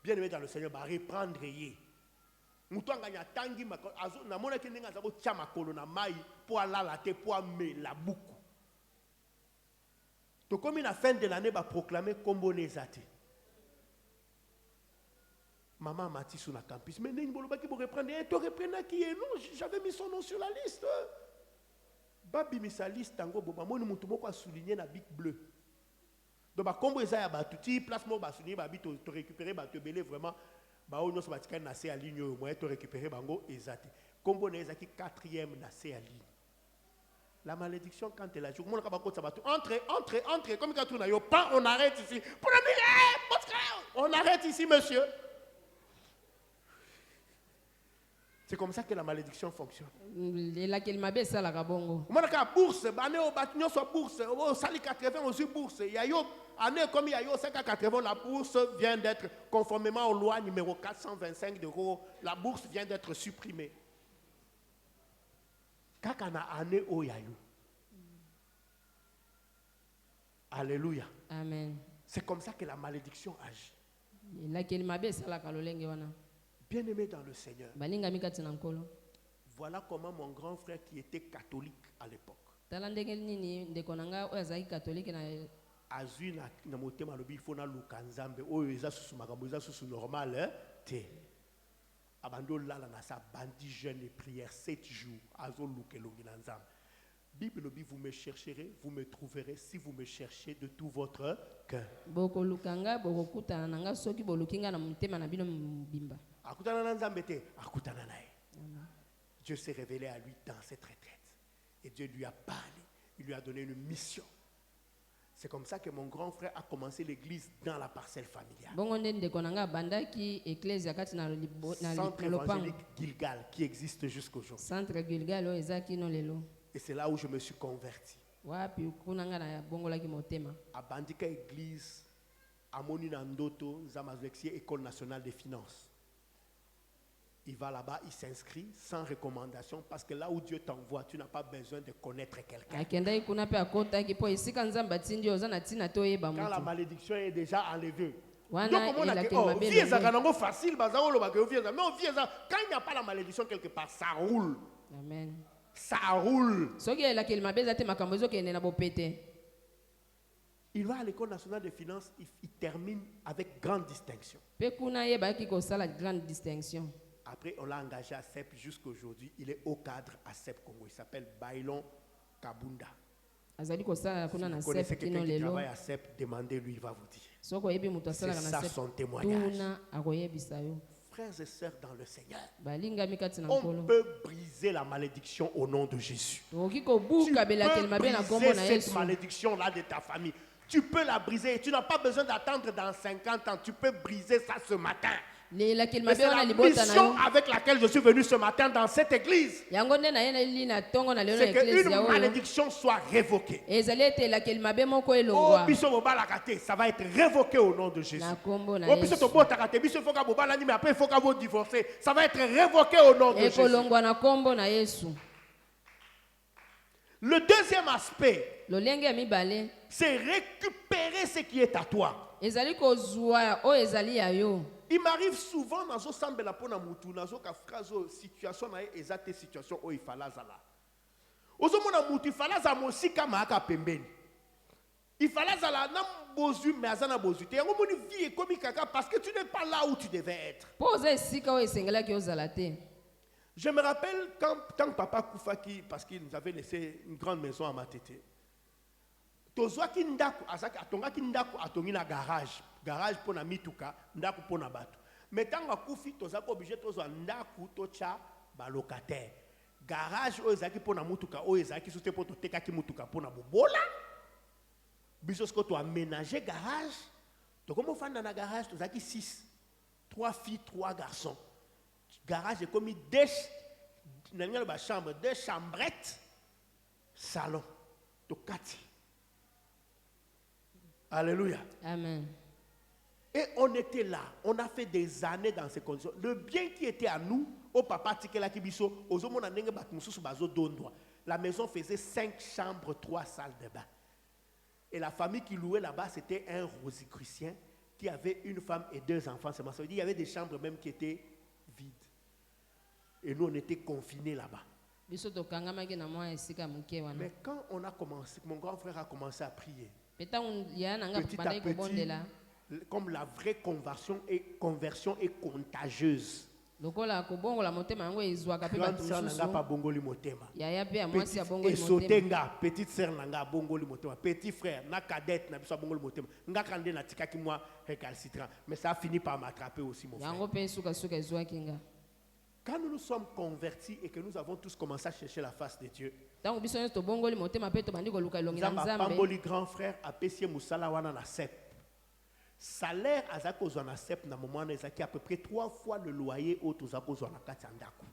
Speaker 4: Bien aimé dans le Seigneur ba reprendre yé. Mutu nganya tangi azo na mona kinenga za ko tia makolo na mai pour ala la te pour me la buku. To comme la fin de l'année ba proclamer kombo nezate. Maman Martine sur la campus mais nini boloba ki bo reprendre et to reprendre qui est non j'avais mis son nom sur la liste. Babi misaliste tango boba moni mutu moko a souligné na bic bleu. Donc ba kombo eza ya ba tuti place mo ba souligner ba bi to récupérer ba te belé vraiment ba onyo so batika na C à ligne au moins to récupérer bango ezate. Kombo na ezaki 4e na C à ligne. La malédiction quand elle a joué mon ka ba ko sa ba entrez comme quand on a yo pas on arrête ici. Pour on arrête ici monsieur. C'est comme ça que la malédiction fonctionne.
Speaker 3: elakeli mabe esalaka bongo.
Speaker 4: On a bourse, année au bâtiment sur bourse, au sali 80 aussi bourse. Il y a yo année comme il y a yo 580, la bourse vient d'être conformément aux lois numéro 425 d'euros. La bourse vient d'être supprimée. Quand on a année au yayo. Alléluia.
Speaker 3: Amen.
Speaker 4: C'est comme ça que la malédiction agit.
Speaker 3: elakeli mabe esalaka lolenge wana.
Speaker 4: Bien-aimé dans le Seigneur.
Speaker 3: Balingami kati na nkolo.
Speaker 4: Voilà comment mon grand frère qui était catholique à l'époque
Speaker 3: Tala ndenge nini ndeko na nga oyo azalaki katolike na
Speaker 4: azui na motema lobi il faut na luka nzambe oyo eza susu makambo eza susu normal te abando lala na sa bandi jeûne et prière 7 jours azo luka elongi na nzambe. Bible lobi vous me chercherez, vous me trouverez si vous me cherchez de tout votre cœur.
Speaker 3: boko lukanga boko kutana na nga soki bolukinga na mutema na bino mbimba.
Speaker 4: Akutana na nzambe te, akutana naye. Dieu s'est révélé à lui dans cette retraite. Et Dieu lui a parlé. Il lui a donné une mission. C'est comme ça que mon grand frère a commencé l'église dans la parcelle familiale.
Speaker 3: Bongo nde ndeko na nga bandaki ecclesia kati na
Speaker 4: Centre
Speaker 3: lopango.
Speaker 4: évangélique Gilgal qui existe jusqu'aujourd'hui.
Speaker 3: Centre Gilgal oyo eza kino lelo.
Speaker 4: Et c'est là où je me suis converti.
Speaker 3: Wapi kuna nga na bongolaki motema.
Speaker 4: À Bandika église, à Moni Nandoto, Zamazlexie, École nationale des finances. Il va là-bas, il s'inscrit sans recommandation parce que là où Dieu t'envoie, tu n'as pas besoin de connaître quelqu'un.
Speaker 3: Akendaki kuna pe akotaki po esika nzambe atindi oza na tina toyeba
Speaker 4: Quand la
Speaker 3: mutu.
Speaker 4: malédiction est déjà enlevée.
Speaker 3: Wana
Speaker 4: Donc, comment on a dit,
Speaker 3: elakeli
Speaker 4: oh,
Speaker 3: mabe
Speaker 4: vie est
Speaker 3: elongi.
Speaker 4: facile, bazao lo bageo vie est mais vie est quand il n'y a pas la malédiction quelque part, ça roule.
Speaker 3: Amen.
Speaker 4: Ça roule.
Speaker 3: Soki elakeli mabe eza te makambo ezokende na bopete.
Speaker 4: Il va à l'école nationale des finances, il termine avec grande distinction.
Speaker 3: Pe kuna yebaki kosala grande distinction.
Speaker 4: Après, on l'a engagé à CEP jusqu'aujourd'hui. Il est haut cadre à CEP Congo. Il s'appelle Bailon Kabunda.
Speaker 3: Azali kosala kuna
Speaker 4: Si
Speaker 3: na
Speaker 4: vous connaissez
Speaker 3: sep
Speaker 4: quelqu'un
Speaker 3: kino
Speaker 4: qui
Speaker 3: lelo.
Speaker 4: travaille à CEP, demandez-lui, il va vous dire.
Speaker 3: Soko yebi mutu
Speaker 4: C'est
Speaker 3: asalaka
Speaker 4: ça
Speaker 3: na sep.
Speaker 4: son témoignage.
Speaker 3: Tuna akoyebisa yo.
Speaker 4: Frères et sœurs dans le Seigneur,
Speaker 3: Balingami kati na
Speaker 4: on
Speaker 3: nkolo.
Speaker 4: peut briser la malédiction au nom de Jésus.
Speaker 3: Tokoki
Speaker 4: Tu
Speaker 3: kobuka
Speaker 4: peux
Speaker 3: belakeli mabe na kombo
Speaker 4: briser
Speaker 3: na
Speaker 4: cette
Speaker 3: Yesu.
Speaker 4: malédiction-là de ta famille. Tu peux la briser. Tu n'as pas besoin d'attendre dans 50 ans. Tu peux briser ça ce matin.
Speaker 3: Lelakeli
Speaker 4: Et
Speaker 3: mabe
Speaker 4: c'est
Speaker 3: wana
Speaker 4: la
Speaker 3: libota na
Speaker 4: mission
Speaker 3: yo.
Speaker 4: avec laquelle je suis venu ce matin dans cette église.
Speaker 3: Yango nde na ye na li na tongo na lelo na
Speaker 4: C'est qu'une
Speaker 3: ecclesia oyo.
Speaker 4: malédiction soit révoquée.
Speaker 3: Ezali ete elakeli mabe moko
Speaker 4: Oh,
Speaker 3: elongwa.
Speaker 4: biso bobala kate, ça va être révoqué au nom de Jésus.
Speaker 3: Na kombo na
Speaker 4: Oh, biso
Speaker 3: Yesu.
Speaker 4: tobota kate, biso foka bobala ni mais après foka vous divorcer, ça va être révoqué au nom de Jésus.
Speaker 3: Ekolongwa na kombo na Yesu.
Speaker 4: Le deuxième aspect,
Speaker 3: Lolenge ya mibale.
Speaker 4: c'est récupérer ce qui est à toi.
Speaker 3: Ezali kozwa oyo ezali ya yo.
Speaker 4: Il m'arrive souvent dans ce sambela pona mutu, dans ce frazo situation na exacte situation où il fallait zala. Ozo mona mutu il fallait za mosika maaka pembeni. Il fallait zala na bozu mais azana bozu. Te yango moni vie comme kaka parce que tu n'es pas là où tu devais être.
Speaker 3: Po oza esika oyo esengelaki ozala te.
Speaker 4: Je me rappelle quand papa Koufaki, parce qu'il nous avait laissé une grande maison à Matete. Tozwaki ndaku, azaki atongaki ndaku atongi na garage. Garage pour na mituka, ndaku pour na bato. Mais tant que Koufi, tozaki obligé tozwa ndaku tocha ba locataire. Garage o ezaki pour na mutuka, o ezaki soute pour toteka ki mutuka pour na bobola. Biso sko to aménager garage. To comme fanda na garage, tozaki 6. 3 filles, 3 garçons. Garage est comme deux chambres, 2 chambrettes, salon, to 4. Alléluia.
Speaker 3: Amen.
Speaker 4: Et on était là, on a fait des années dans ces conditions. Le bien qui était à nous, au papa Tikela Kibiso, aux hommes la maison faisait 5 chambres, 3 salles de bain. Et la famille qui louait là-bas, c'était un rosicrucien qui avait une femme et 2 enfants. Ça veut dire qu'il y avait des chambres même qui étaient vides. Et nous, on était confinés là-bas.
Speaker 3: Biso tokangamaki na mwa esika muke wana.
Speaker 4: Mais quand on a commencé, mon grand frère a commencé à prier,
Speaker 3: Peta ya nanga
Speaker 4: petit à
Speaker 3: bandai
Speaker 4: petit,
Speaker 3: kobondela.
Speaker 4: comme la vraie conversion est contagieuse.
Speaker 3: Lokola kobongola motema yango ezwaka pe
Speaker 4: Grande
Speaker 3: bato
Speaker 4: sœur nanga
Speaker 3: mosusu.
Speaker 4: pa bongoli motema.
Speaker 3: Yaya pe ya mwasi ya
Speaker 4: Et
Speaker 3: bongoli motema.
Speaker 4: sotenga, petite sœur nanga bongoli motema. Petit frère, na cadette na biso bongoli motema. Nga kande na tikaki moi récalcitrant. Mais ça a fini par m'attraper aussi mon frère.
Speaker 3: Yango pe suka suka ezwaki nga.
Speaker 4: Quand nous nous sommes convertis et que nous avons tous commencé à chercher la face de Dieu,
Speaker 3: Tango biso nyonso tobongoli motema pe tobandi koluka elongi na
Speaker 4: Nzamba
Speaker 3: Nzambe.
Speaker 4: pamboli grand frère apesie musala wana na CEP. Salaire azako zo na CEP na moment na ezaki à peu près 3 fois le loyer au tozako zo na kati ya ndako.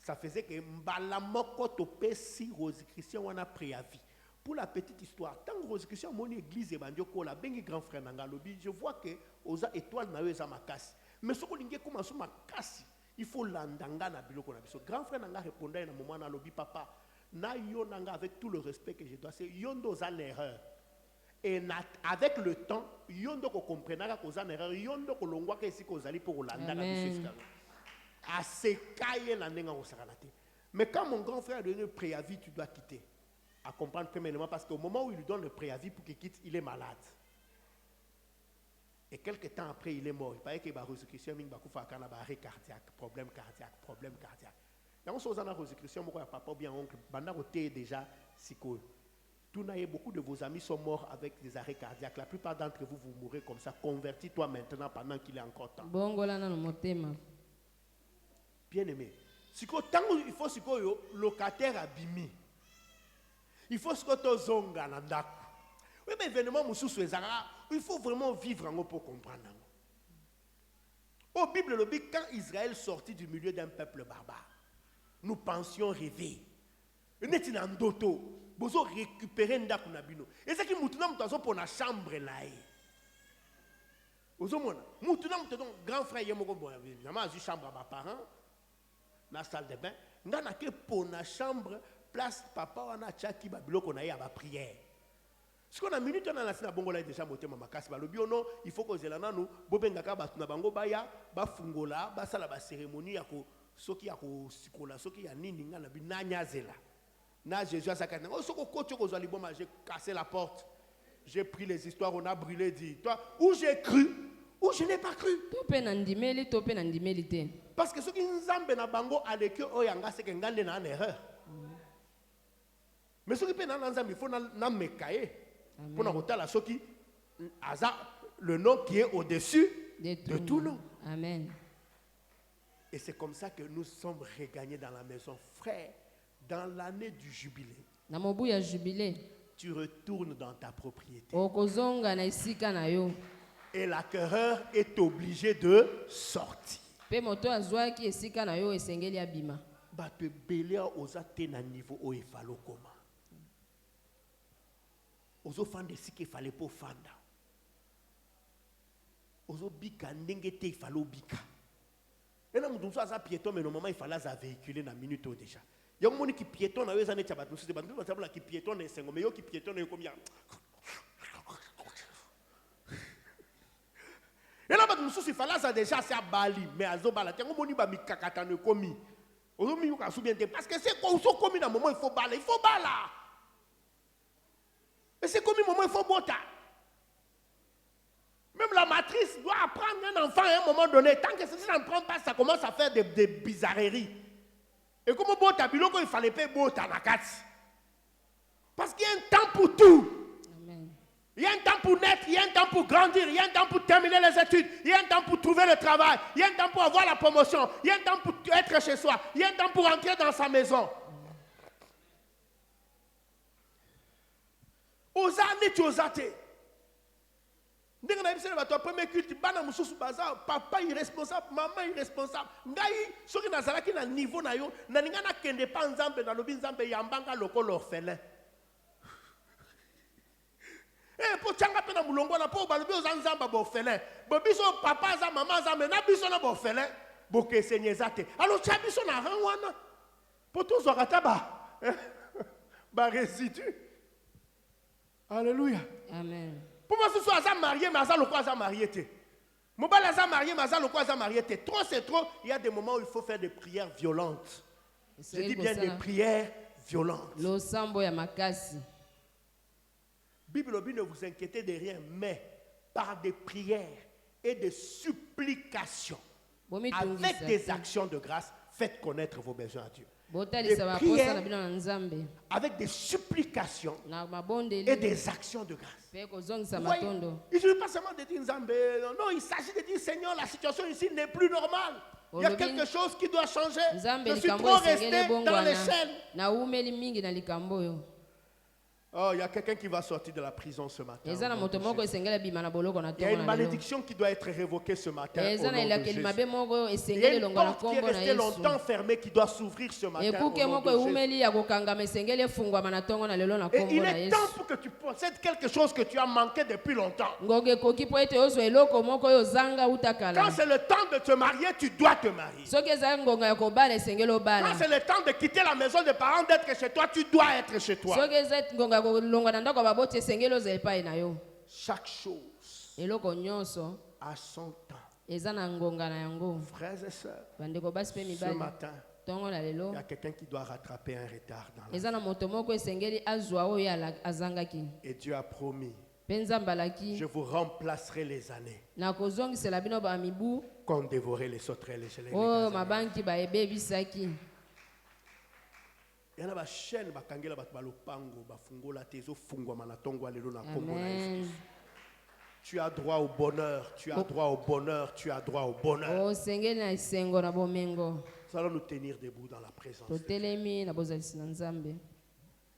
Speaker 4: Ça faisait que Mbalamoko topesi Rose Christian wana préavis. Pour la petite histoire, tant que Rose Christian mon église et bandioko la bengi grand frère nanga lobi, je vois que oza étoile na eza makasi. Mais ce qu'on lingue comment sur makasi, il faut landanga na biloko na biso. Grand frère nanga répondait na moment na lobi papa, na yo nanga avec tout le respect que je dois, c'est yondo za l'erreur. Et avec le temps, yondo ko comprendra que oza l'erreur, yondo ko longwa que si ko zali pour landa na biso. À se cailler la nenga au saranate. Mais quand mon grand frère a donné le préavis, tu dois quitter. À comprendre premièrement parce qu'au moment où il lui donne le préavis pour qu'il quitte, il est malade. Et quelques temps après, il est mort. Il paraît qu'il y a une résurrection, il y a un arrêt cardiaque, problème cardiaque. Dans ce cas, la résurrection, mon papa bien oncle, pendant que tu es déjà psycho. Beaucoup de vos amis sont morts avec des arrêts cardiaques. La plupart d'entre vous, vous mourrez comme ça. Convertis-toi maintenant pendant qu'il est encore temps. Bien aimé. Il faut que locataire abimi. Il faut que tu zonga nandaku. Oui, mais événement il faut vraiment vivre en pour comprendre. Au Bible, le Bible, quand Israël sortit du milieu d'un peuple barbare, nous pensions rêver. Nous étions en doto. Nous avons récupéré ndaku nabino. Et c'est que nous avons pour la chambre là. Nous avons grand frère yemoko bon, évidemment, j'ai chambre à mes parents. Na salle de bain, nga na ke pour na chambre place papa wana chaki ba biloko na ya ba prière. Ce qu'on a minute on a laissé na bongola déjà motema makasi ba lobi ono il faut que zelana nous bobenga ka batu na bango baya ba fungola ba sala ba cérémonie ya ko soki ya ko sikola soki ya nini nga na binanya zela. Na Jésus a sakana o soko kocho ko zali boma j'ai cassé la porte. J'ai pris les histoires on a brûlé dit toi où j'ai cru ou je n'ai pas cru. Parce que ceux qui nzambe na bango avec eux oyanga c'est que ngande na en erreur. Mais ceux qui pe na nzambe il faut na mekaye. Pour na kotala ceux qui aza le nom qui est au-dessus de tout nom.
Speaker 3: Amen.
Speaker 4: Et c'est comme ça que nous sommes regagnés dans la maison. Frère, dans l'année du jubilé.
Speaker 3: Na mobu ya jubilé.
Speaker 4: Tu retournes dans ta propriété.
Speaker 3: Okozonga na isika na yo.
Speaker 4: Et l'acquéreur est obligé de sortir.
Speaker 3: Pe moto azwaki esika na yo esengeli abima.
Speaker 4: Ba te belia ozate na niveau o efalo koma. Ozo fande sike fallait pour fanda. Ozo bika ndenge te ifalo bika. Et là mutu aza piéton mais normalement il fallait za véhiculer na minute déjà. Ya moni ki piéton na weza ne tchabatu c'est bantu ba tabla ki piéton na sengo mais yo ki piéton na combien. Et là, il fallait déjà c'est à Bali, mais à Zobala, tu as mis kakatane komi. Parce que c'est comme ça commis dans le moment il faut bala, Et c'est comme un moment il faut bota. Même la matrice doit apprendre un enfant à un moment donné. Tant que ça n'en prend pas, ça commence à faire des bizarreries. Et comme bota, il fallait pas bota la carte. Parce qu'il y a un temps pour tout. Il y a un temps pour naître, il y a un temps pour grandir, il y a un temps pour terminer les études, il y a un temps pour trouver le travail, il y a un temps pour avoir la promotion, il y a un temps pour être chez soi, il y a un temps pour entrer dans sa maison. Osane tu osate. Dès qu'on a vu le premier culte, papa irresponsable, maman irresponsable. Ngai soki nazalaki na niveau na yo, na ninga na kende pa nzambe na lobi nzambe yambanga loko l'orphelin. Et pour tchanga pena mulongo na po balobi ozanzamba bofele bobiso papa za maman za mena biso na bofele boke senyezate alors chabiso na ranwana pour tous orata ba résidu. Alléluia.
Speaker 3: Amen.
Speaker 4: Pour moi ce soit za marié mais za lokwa za marié te mobala za marié mais za lokwa za marié te trop c'est trop. Il y a des moments où il faut faire des prières violentes. Je dis bien des prières violentes.
Speaker 3: Lo sambo ya makasi.
Speaker 4: Bible ne vous inquiétez de rien, mais par des prières et des supplications, avec des actions de grâce, faites connaître vos besoins à Dieu. Des prières, avec des supplications et des actions de grâce. Voyez, il ne suffit pas seulement de dire Nzambe, non, il s'agit de dire Seigneur, la situation ici n'est plus normale. Il y a quelque chose qui doit changer. Je suis trop resté dans les chaînes. Oh, il y a quelqu'un qui va sortir de la prison ce matin.
Speaker 3: eza na
Speaker 4: au nom
Speaker 3: moto
Speaker 4: de
Speaker 3: moko
Speaker 4: Jésus.
Speaker 3: esengeli bima na boloko na
Speaker 4: Il y a
Speaker 3: ntongo
Speaker 4: une
Speaker 3: na lelo
Speaker 4: malédiction qui doit être révoquée ce matin.
Speaker 3: eza
Speaker 4: Au
Speaker 3: na
Speaker 4: nom de
Speaker 3: elakeli
Speaker 4: Jésus.
Speaker 3: mabe moko
Speaker 4: Il y a
Speaker 3: esengeli
Speaker 4: une
Speaker 3: elongo na
Speaker 4: porte qui est
Speaker 3: nkombo na
Speaker 4: restée
Speaker 3: yesu
Speaker 4: longtemps fermée qui doit s'ouvrir ce matin.
Speaker 3: ekuke
Speaker 4: Au nom
Speaker 3: moko
Speaker 4: de Jésus.
Speaker 3: eumeli ya kokangama esengeli efungwama na ntongo na lelo na
Speaker 4: Et
Speaker 3: nkombo
Speaker 4: il
Speaker 3: na
Speaker 4: est
Speaker 3: yesu
Speaker 4: temps pour que tu possèdes quelque chose que tu as manqué depuis longtemps.
Speaker 3: ngonga ekoki mpo ete ozwa eloko moko oyo ozanga uta
Speaker 4: Quand
Speaker 3: kala
Speaker 4: c'est le temps de te marier, tu dois te marier.
Speaker 3: soki eza ngonga ya kobala esengeli obala
Speaker 4: Quand c'est le temps de quitter la maison des parents, d'être chez toi, tu dois être chez toi.
Speaker 3: soki eza ngonga ya kolongwa na ndako ya baboti esengeli ozwa epai na yo
Speaker 4: Chaque chose
Speaker 3: eloko nyonso
Speaker 4: a son temps.
Speaker 3: eza na ngonga na yango
Speaker 4: Frères et sœurs,
Speaker 3: bandeko basi mpe
Speaker 4: ce
Speaker 3: mibali
Speaker 4: matin,
Speaker 3: ntongo na lelo
Speaker 4: il y a quelqu'un qui doit rattraper un retard dans la
Speaker 3: eza na moto moko esengeli azwa oyo azangaki
Speaker 4: vie. Et Dieu a promis,
Speaker 3: mpe nzambe alaki
Speaker 4: je vous remplacerai les années
Speaker 3: nakozongisela bino bamibu
Speaker 4: qu'ont dévoré les sauterelles et chez les
Speaker 3: oyo
Speaker 4: gazelles.
Speaker 3: mabanki bayebebisaki
Speaker 4: Il y en a des chaînes, des kangela, des balopango, des fungola, des ofungwa, des tongwa, les lona kombo na
Speaker 3: amen
Speaker 4: Jésus. Tu as droit au bonheur, tu as droit au bonheur, tu as droit au bonheur.
Speaker 3: osengeli na esengo na bomengo
Speaker 4: Nous allons nous tenir debout dans la présence de Dieu.
Speaker 3: totelemi na bozalisi na nzambe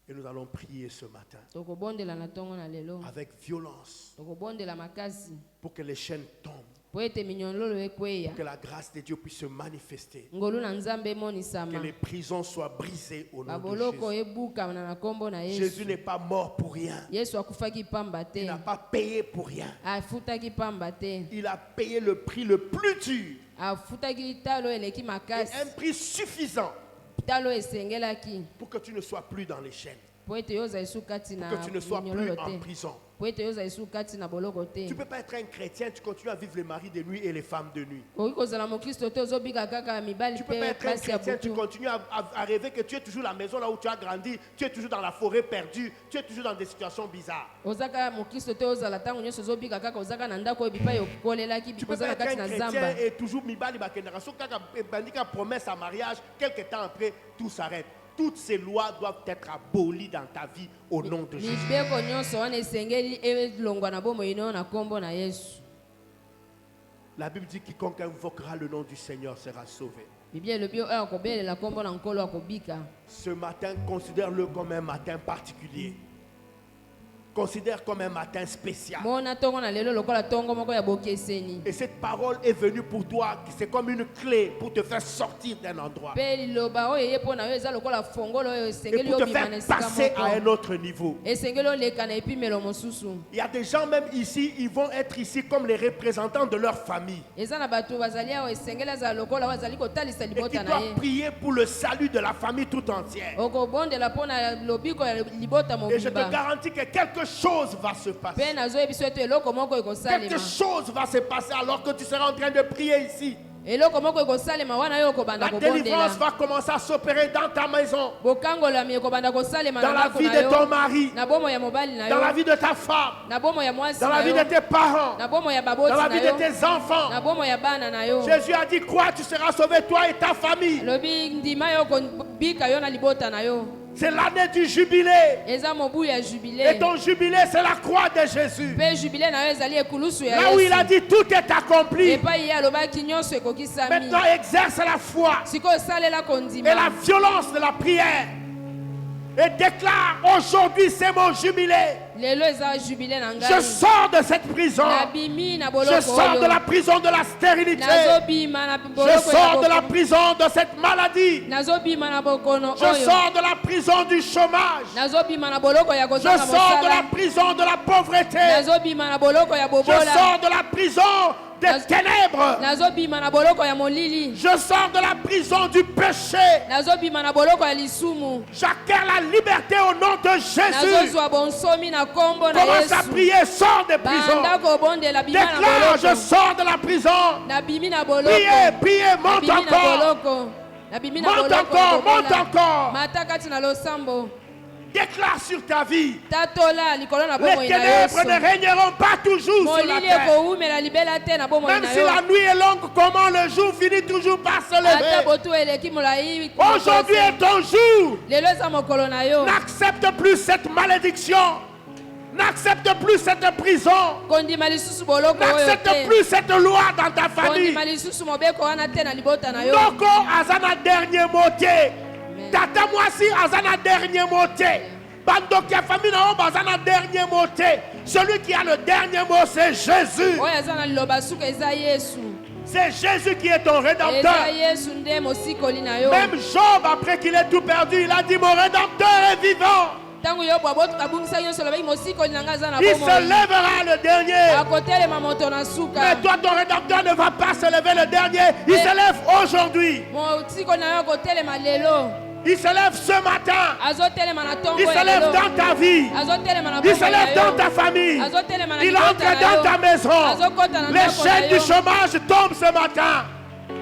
Speaker 4: Et nous allons prier ce matin
Speaker 3: tokobondela na ntongo na lelo
Speaker 4: avec violence
Speaker 3: tokobondela makasi
Speaker 4: pour que les chaînes tombent,
Speaker 3: po ete minyololo ekweya
Speaker 4: que la grâce de Dieu puisse se manifester,
Speaker 3: ngolu na nzambe
Speaker 4: que
Speaker 3: emonisama
Speaker 4: les prisons soient brisées au nom de
Speaker 3: baboloko
Speaker 4: Jésus.
Speaker 3: ebukama na nkombo na
Speaker 4: Jésus
Speaker 3: yesu
Speaker 4: n'est pas mort pour rien.
Speaker 3: yesu akufaki pamba
Speaker 4: Il
Speaker 3: te
Speaker 4: n'a pas payé pour rien.
Speaker 3: afutaki pamba te
Speaker 4: Il a payé le prix le plus dur
Speaker 3: afutaki talo eleki
Speaker 4: et
Speaker 3: makasi
Speaker 4: un prix suffisant
Speaker 3: talo esengelaki
Speaker 4: pour que tu ne sois plus dans les chaînes,
Speaker 3: po ete yoza esu kati
Speaker 4: pour
Speaker 3: na
Speaker 4: que tu ne sois plus
Speaker 3: minyololo
Speaker 4: en
Speaker 3: te
Speaker 4: prison.
Speaker 3: po ete yoza esu kati na boloko te
Speaker 4: Tu ne peux pas être un chrétien, tu continues à vivre les maris de nuit et les femmes de nuit.
Speaker 3: okoki kozala mokristo te ozobika kaka mibali
Speaker 4: Tu ne peux pas
Speaker 3: mpe
Speaker 4: être un
Speaker 3: basi ya
Speaker 4: chrétien, tu
Speaker 3: butu
Speaker 4: continues à rêver que tu es toujours la maison là où tu as grandi, tu es toujours dans la forêt perdue, tu es toujours dans des situations bizarres.
Speaker 3: oza kaka mokristo te ozala ntango nyonso ozobika kaka oza kaka na ndako oyo bipai okolelaki
Speaker 4: Tu peux
Speaker 3: oza
Speaker 4: pas
Speaker 3: na
Speaker 4: être
Speaker 3: kati
Speaker 4: un
Speaker 3: na
Speaker 4: chrétien
Speaker 3: zamba
Speaker 4: et toujours mibali bakendaka. So kaka bandika promesse à mariage, quelques temps après, tout s'arrête. Toutes ces lois doivent être abolies dans ta vie au nom de Jésus.
Speaker 3: mibeko nyonso wana esengeli elongwa na bomoi no na nkombo na yesu
Speaker 4: La Bible dit quiconque invoquera le nom du Seigneur sera sauvé.
Speaker 3: biblia elobi oyo akobelela nkombo na nkolo akobika
Speaker 4: Ce matin, considère-le comme un matin particulier. Considère comme un matin spécial.
Speaker 3: mona ntongo na lelo lokola ntongo moko ya bokeseni
Speaker 4: Et cette parole est venue pour toi, c'est comme une clé pour te faire sortir d'un endroit
Speaker 3: mpe liloba oyo eye mpo na yo eza lokola fongolo oyo
Speaker 4: et
Speaker 3: esengeli
Speaker 4: pour te
Speaker 3: obima na
Speaker 4: faire
Speaker 3: esika
Speaker 4: passer à un
Speaker 3: moko
Speaker 4: autre niveau.
Speaker 3: esengeli oleka na epimelo mosusu
Speaker 4: Il y a des gens même ici, ils vont être ici comme les représentants de leur famille
Speaker 3: eza na bato bazali awa esengeli azala lokola oyo azali kotalisa
Speaker 4: et qui
Speaker 3: libota na
Speaker 4: doivent
Speaker 3: ye
Speaker 4: prier pour le salut de la famille tout entière.
Speaker 3: okobondela mpo na lobiko ya libota
Speaker 4: Et je te
Speaker 3: mobimba
Speaker 4: garantis que quelque chose va se
Speaker 3: mpe
Speaker 4: passer.
Speaker 3: nazoyebisa ete eloko moko ekosalema
Speaker 4: Quelque chose va se passer alors que tu seras en train de prier ici.
Speaker 3: eloko moko ekosalema wana yo okobanda
Speaker 4: La délivrance
Speaker 3: kobondela
Speaker 4: va commencer à s'opérer dans ta maison,
Speaker 3: bokangolami ekobanda kosalema
Speaker 4: dans
Speaker 3: na
Speaker 4: la
Speaker 3: ndako
Speaker 4: vie
Speaker 3: na
Speaker 4: de ton
Speaker 3: yo
Speaker 4: mari,
Speaker 3: na bomo ya mobali na
Speaker 4: dans la
Speaker 3: yo
Speaker 4: vie de ta femme,
Speaker 3: na bomo ya mwasi
Speaker 4: dans la
Speaker 3: na
Speaker 4: vie
Speaker 3: yo
Speaker 4: de tes parents,
Speaker 3: na bomo ya
Speaker 4: dans
Speaker 3: baboti
Speaker 4: la vie
Speaker 3: na
Speaker 4: de
Speaker 3: yo
Speaker 4: tes enfants.
Speaker 3: na bomo ya bana na yo
Speaker 4: Jésus a dit, crois, tu seras sauvé, toi et ta famille.
Speaker 3: lobi ndima yo kobika yo na libota na yo
Speaker 4: C'est l'année du jubilé.
Speaker 3: eza mobu ya
Speaker 4: Et
Speaker 3: jubile
Speaker 4: ton jubilé, c'est la croix de Jésus.
Speaker 3: mpe jubile na yo ezali ekulusu ya
Speaker 4: Là où il a
Speaker 3: yesu
Speaker 4: dit, tout est accompli.
Speaker 3: epai ye alobaki nyonso ekokisami
Speaker 4: Maintenant, exerce la foi
Speaker 3: sikoyo osalela
Speaker 4: et
Speaker 3: kondima
Speaker 4: la violence de la prière. Et déclare, aujourd'hui, c'est mon jubilé.
Speaker 3: lelo eza jubile na
Speaker 4: Je
Speaker 3: ngai
Speaker 4: sors de cette prison.
Speaker 3: nabimi na
Speaker 4: Je
Speaker 3: boloko
Speaker 4: sors de la
Speaker 3: oyo
Speaker 4: prison de la stérilité.
Speaker 3: nazobima na
Speaker 4: Je
Speaker 3: boloko
Speaker 4: sors de
Speaker 3: ya
Speaker 4: la
Speaker 3: bokono
Speaker 4: prison de cette maladie.
Speaker 3: nazobima na bokono
Speaker 4: Je
Speaker 3: oyo
Speaker 4: sors de la prison du chômage.
Speaker 3: nazobima na boloko ya
Speaker 4: Je
Speaker 3: kozanga
Speaker 4: sors de la
Speaker 3: mosala
Speaker 4: prison de la pauvreté.
Speaker 3: nazobima na boloko ya
Speaker 4: Je
Speaker 3: bobola
Speaker 4: sors de la prison des ténèbres.
Speaker 3: nazobima na boloko ya molili
Speaker 4: Je sors de la prison du péché.
Speaker 3: nazobima na boloko ya lisumu
Speaker 4: J'acquiers la liberté au nom de Jésus.
Speaker 3: nazozwa bonsomi na nkombo na
Speaker 4: Commence à
Speaker 3: yesu
Speaker 4: prier, sors des prisons.
Speaker 3: banda kobondela bima na
Speaker 4: Déclare, je
Speaker 3: boloko
Speaker 4: sors de la prison.
Speaker 3: nabimi na boloko
Speaker 4: Priez, priez, monte
Speaker 3: nabimi na
Speaker 4: encore.
Speaker 3: boloko nabimi na
Speaker 4: Monte
Speaker 3: boloko
Speaker 4: encore,
Speaker 3: kobola.
Speaker 4: monte encore.
Speaker 3: mata kati na losambo
Speaker 4: Déclare sur ta vie.
Speaker 3: tatola likolo na
Speaker 4: Les
Speaker 3: bomoi na
Speaker 4: ténèbres
Speaker 3: yesu
Speaker 4: ne régneront pas toujours sur la
Speaker 3: molili
Speaker 4: terre.
Speaker 3: ekowumela libela te na bomoi
Speaker 4: Même
Speaker 3: na
Speaker 4: si
Speaker 3: yo
Speaker 4: la nuit est longue, comment le jour finit toujours par se
Speaker 3: ata
Speaker 4: lever.
Speaker 3: botu eleki molai
Speaker 4: Aujourd'hui est ton jour.
Speaker 3: lelo eza mokolo na yo
Speaker 4: N'accepte plus cette malédiction. N'accepte plus cette prison.
Speaker 3: kondima lisusu boloko oyo
Speaker 4: N'accepte
Speaker 3: te
Speaker 4: plus cette loi dans ta famille.
Speaker 3: kondima lisusu mobeko wana te na libota na yo
Speaker 4: Noko azana dernier moté.
Speaker 3: Amen.
Speaker 4: Tata mwasi azana dernier moté. Bando qui a famille na o bazana dernier mot te. Celui qui a le dernier mot c'est Jésus.
Speaker 3: oyo aza na liloba suka eza Yesu.
Speaker 4: C'est Jésus qui est ton rédempteur.
Speaker 3: Eza Yesu nde mosikoli na yo.
Speaker 4: Même Job, après qu'il ait tout perdu, il a dit mon rédempteur est vivant.
Speaker 3: Tango yobo abungisa nyonso lobaki mosikoli na nga aza na
Speaker 4: Il
Speaker 3: bomoi.
Speaker 4: se lèvera le dernier.
Speaker 3: akotelema moto na suka.
Speaker 4: Mais toi, ton rédempteur ne va pas se lever le dernier. Il se lève aujourd'hui.
Speaker 3: mosikoli na yo akotelema lelo.
Speaker 4: Il se lève ce matin.
Speaker 3: azotelema na ntongo
Speaker 4: Il
Speaker 3: ya
Speaker 4: se lève
Speaker 3: lelo.
Speaker 4: dans ta vie.
Speaker 3: azotelema na
Speaker 4: Il
Speaker 3: bomoi
Speaker 4: se
Speaker 3: na
Speaker 4: lève
Speaker 3: yo.
Speaker 4: dans ta famille.
Speaker 3: azotelema na
Speaker 4: Il
Speaker 3: libota
Speaker 4: entre
Speaker 3: na
Speaker 4: dans
Speaker 3: yo.
Speaker 4: ta maison.
Speaker 3: azokota na
Speaker 4: Les
Speaker 3: ndako na
Speaker 4: chaînes du
Speaker 3: yo.
Speaker 4: chômage tombent ce matin.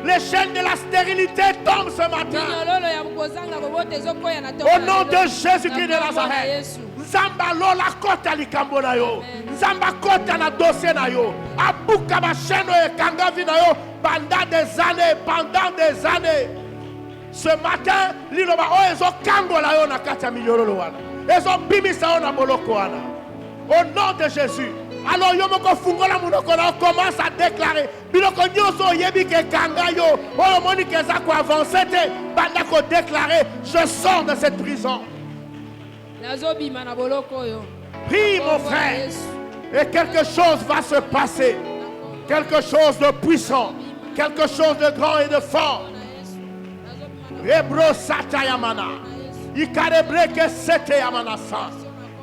Speaker 4: Les chaînes de la stérilité tombent ce matin.
Speaker 3: minyololo ya kozanga kobota ezokoya na ntongo
Speaker 4: Au
Speaker 3: na
Speaker 4: nom
Speaker 3: lelo.
Speaker 4: de Jésus-Christ de
Speaker 3: Na kombo na
Speaker 4: Nazareth.
Speaker 3: Yesu.
Speaker 4: Nzamba lola kota likambo na yo. Nzamba kota na dossier na yo. Abuka ba chaîne ekanga vi na yo pendant des années. Ce matin, liloba o ezo kango la yo na kati ya minyololo wana. Ezo bimisa yo na boloko wana. Au nom de Jésus. Alors yo moko fungola munoko na commence à déclarer biloko nyonso yebi ke kanga yo oyo moni ke za ko avancer te banda ko déclarer je sors de cette prison.
Speaker 3: nazobima na boloko oyo.
Speaker 4: Prie mon frère et quelque chose va se passer. Quelque chose de puissant, quelque chose de grand et de fort. Rebro satayamana. Ikarebreke sete yamanasa.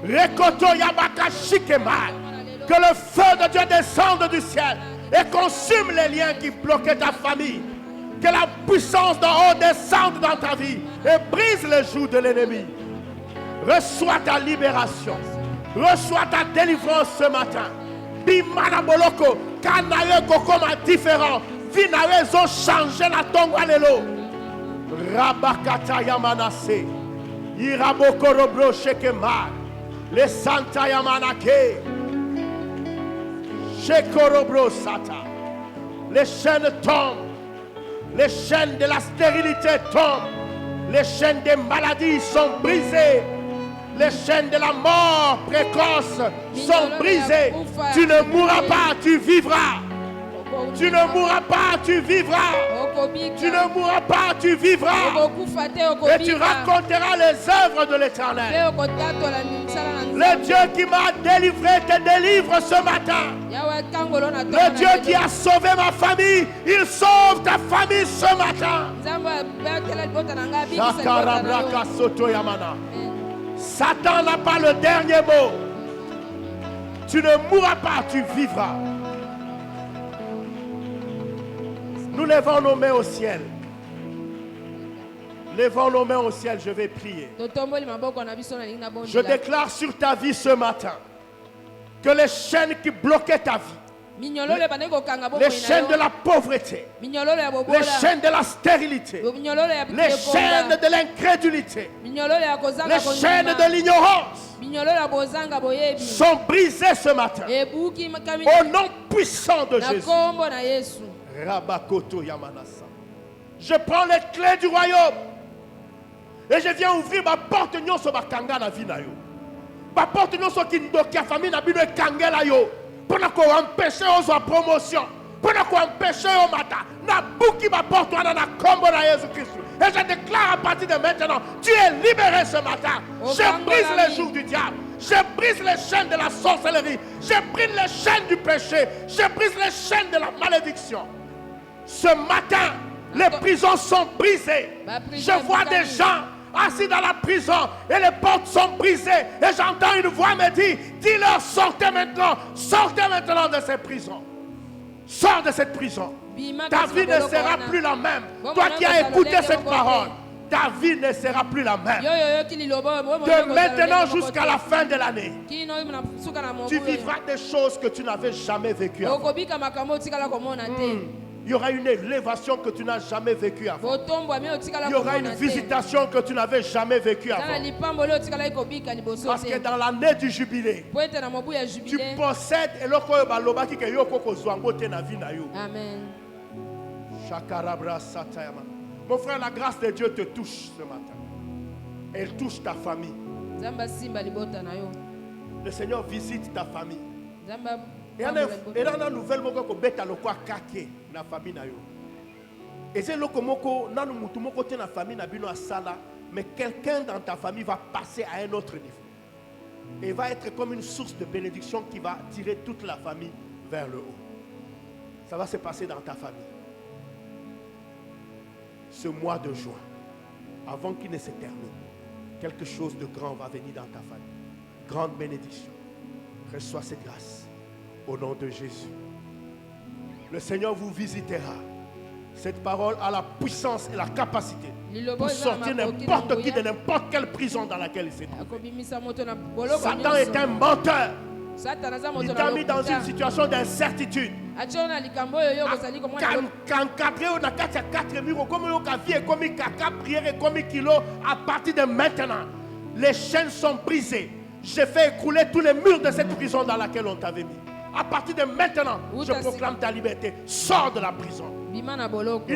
Speaker 4: Rekoto yabaka shikemai. Que le feu de Dieu descende du ciel et consume les liens qui bloquaient ta famille. Que la puissance d'en haut descende dans ta vie et brise les joues de l'ennemi. Reçois ta libération. Reçois ta délivrance ce matin. Bimana boloko. Kanaye kokoma différent. Vinaye ont changé la tongue alelo. Rabakata yamanase. Iraboko robro shekema. Les santa yamanake. Shekorobro sata. Les chaînes tombent. Les chaînes de la stérilité tombent. Les chaînes des maladies sont brisées. Les chaînes de la mort précoce sont brisées. Tu ne mourras pas, tu vivras. Tu ne mourras pas, tu vivras. Tu ne mourras pas, tu vivras. Et tu raconteras les œuvres de l'Éternel. Le Dieu qui m'a délivré te délivre ce matin. Le Dieu qui a sauvé ma famille, il sauve ta famille ce matin. Satan n'a pas le dernier mot. Tu ne mourras pas, tu vivras. Nous levons nos mains au ciel. Levons nos mains au ciel, je vais prier. Je déclare sur ta vie ce matin que les chaînes qui bloquaient ta vie, les chaînes de la pauvreté, les chaînes de la stérilité, les chaînes de l'incrédulité, les chaînes de l'ignorance sont brisées ce matin au nom puissant de Jésus. Rabakoto Yamanasa. Je prends les clés du royaume et je viens ouvrir ma porte nyonso bakanga na vie na yo. Ma porte nyonso kindoki a famille na bino kangela yo. Pour ko empêcher aux promotion. Pour ko empêcher au mata. Na buki ma porte wana na kombo na Jésus Christ. Et je déclare à partir de maintenant, tu es libéré ce matin. Je brise les jours du diable. Je brise les chaînes de la sorcellerie. Je brise les chaînes du péché. Je brise les chaînes de la malédiction. Ce matin, les prisons sont brisées. Je vois des gens assis dans la prison et les portes sont brisées. Et j'entends une voix me dire, dis-leur, sortez maintenant de ces prisons. Sors de cette prison. Ta vie ne sera plus la même. Toi qui as écouté cette parole, ta vie ne sera plus la même. De maintenant jusqu'à la fin de l'année, tu vivras des choses que tu n'avais jamais vécues avant. Il y aura une élévation que tu n'as jamais vécue avant. Il y aura une visitation que tu n'avais jamais vécue avant. Parce que dans l'année du jubilé, tu possèdes et
Speaker 3: Amen.
Speaker 4: Mon frère, la grâce de Dieu te touche ce matin. Elle touche ta famille. Le Seigneur visite ta famille. Et il y a une nouvelle moko ko beta lokwa kake na famille na yo. Et c'est loko moko nanu mutu moko te na famille na bino asala, mais quelqu'un dans ta famille va passer à un autre niveau. Et va être comme une source de bénédiction qui va tirer toute la famille vers le haut. Ça va se passer dans ta famille. Ce mois de juin, avant qu'il ne se termine, quelque chose de grand va venir dans ta famille. Grande bénédiction. Reçois cette grâce. Au nom de Jésus. Le Seigneur vous visitera. Cette parole a la puissance et la capacité pour sortir n'importe qui de n'importe quelle prison dans laquelle il se trouve. Satan est un menteur. Il t'a mis dans une situation d'incertitude. À partir de maintenant, les chaînes sont brisées. J'ai fait écrouler tous les murs de cette prison dans laquelle on t'avait mis. À partir de maintenant, je proclame ta liberté. Sors de la prison. Ils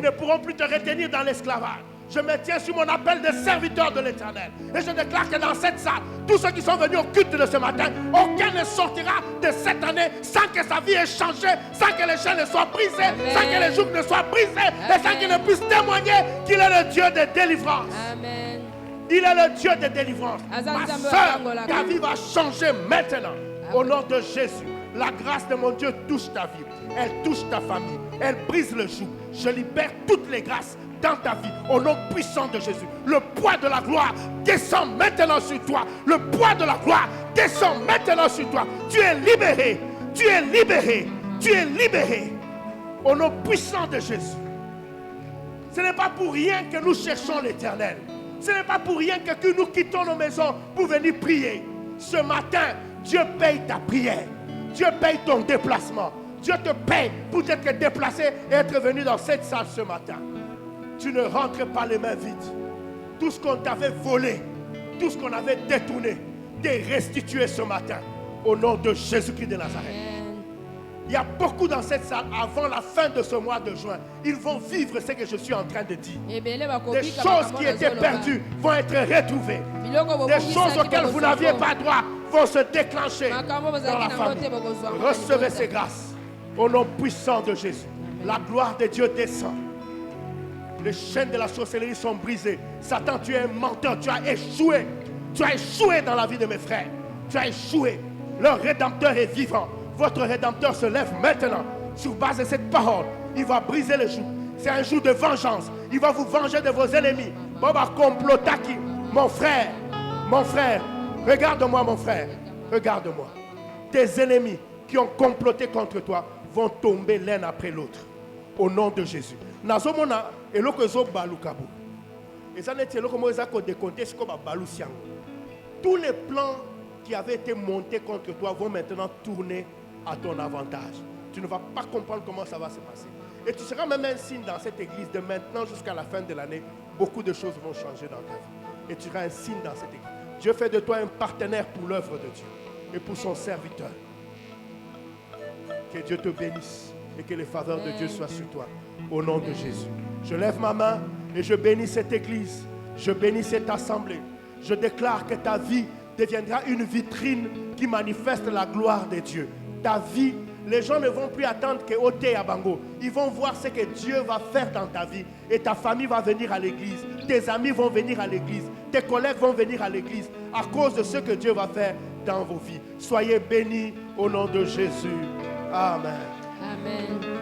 Speaker 4: ne pourront plus te retenir dans l'esclavage. Je me tiens sur mon appel de serviteur de l'Éternel. Et je déclare que dans cette salle, tous ceux qui sont venus au culte de ce matin, aucun ne sortira de cette année sans que sa vie ait changé, sans que les chaînes ne soient brisées, Amen. Sans que les jougs ne soient brisés, Amen. Et sans qu'il ne puisse témoigner qu'il est le Dieu de délivrance. Amen. Il est le Dieu de délivrance. Ma soeur, ta vie va changer maintenant. Amen. Au nom de Jésus, la grâce de mon Dieu touche ta vie. Elle touche ta famille. Elle brise le joug. Je libère toutes les grâces dans ta vie, au nom puissant de Jésus. Le poids de la gloire descend maintenant sur toi. Le poids de la gloire descend maintenant sur toi. Tu es libéré. Tu es libéré. Tu es libéré. Au nom puissant de Jésus. Ce n'est pas pour rien que nous cherchons l'Éternel. Ce n'est pas pour rien que nous quittons nos maisons pour venir prier. Ce matin, Dieu paye ta prière. Dieu paye ton déplacement. Dieu te paye pour t'être déplacé et être venu dans cette salle ce matin. Tu ne rentres pas les mains vides. Tout ce qu'on t'avait volé, tout ce qu'on avait détourné, t'est restitué ce matin. Au nom de Jésus-Christ de Nazareth. Il y a beaucoup dans cette salle, avant la fin de ce mois de juin, ils vont vivre ce que je suis en train de dire. Des choses qui étaient perdues vont être retrouvées. Des choses auxquelles vous n'aviez pas droit vont se déclencher dans la famille. Recevez ces grâces. Au nom puissant de Jésus. La gloire de Dieu descend. Les chaînes de la sorcellerie sont brisées. Satan, tu es un menteur. Tu as échoué. Tu as échoué dans la vie de mes frères. Tu as échoué. Leur Rédempteur est vivant. Votre Rédempteur se lève maintenant. Sur base de cette parole, il va briser le joug. C'est un jour de vengeance. Il va vous venger de vos ennemis. Boba Complotaki, mon frère, regarde-moi mon frère, regarde-moi. Tes ennemis qui ont comploté contre toi vont tomber l'un après l'autre. Au nom de Jésus. Nazomona eloko balukabu. Tous les plans qui avaient été montés contre toi vont maintenant tourner à ton avantage. Tu ne vas pas comprendre comment ça va se passer. Et tu seras même un signe dans cette église de maintenant jusqu'à la fin de l'année. Beaucoup de choses vont changer dans ta vie. Et tu seras un signe dans cette église. Dieu fait de toi un partenaire pour l'œuvre de Dieu et pour son serviteur. Que Dieu te bénisse et que les faveurs de Dieu soient sur toi. Au nom de Jésus. Je lève ma main et je bénis cette église. Je bénis cette assemblée. Je déclare que ta vie deviendra une vitrine qui manifeste la gloire de Dieu. Ta vie, les gens ne vont plus attendre que Ote Abango. Ils vont voir ce que Dieu va faire dans ta vie. Et ta famille va venir à l'église. Tes amis vont venir à l'église. Tes collègues vont venir à l'église à cause de ce que Dieu va faire dans vos vies. Soyez bénis au nom de Jésus. Amen.
Speaker 3: Amen.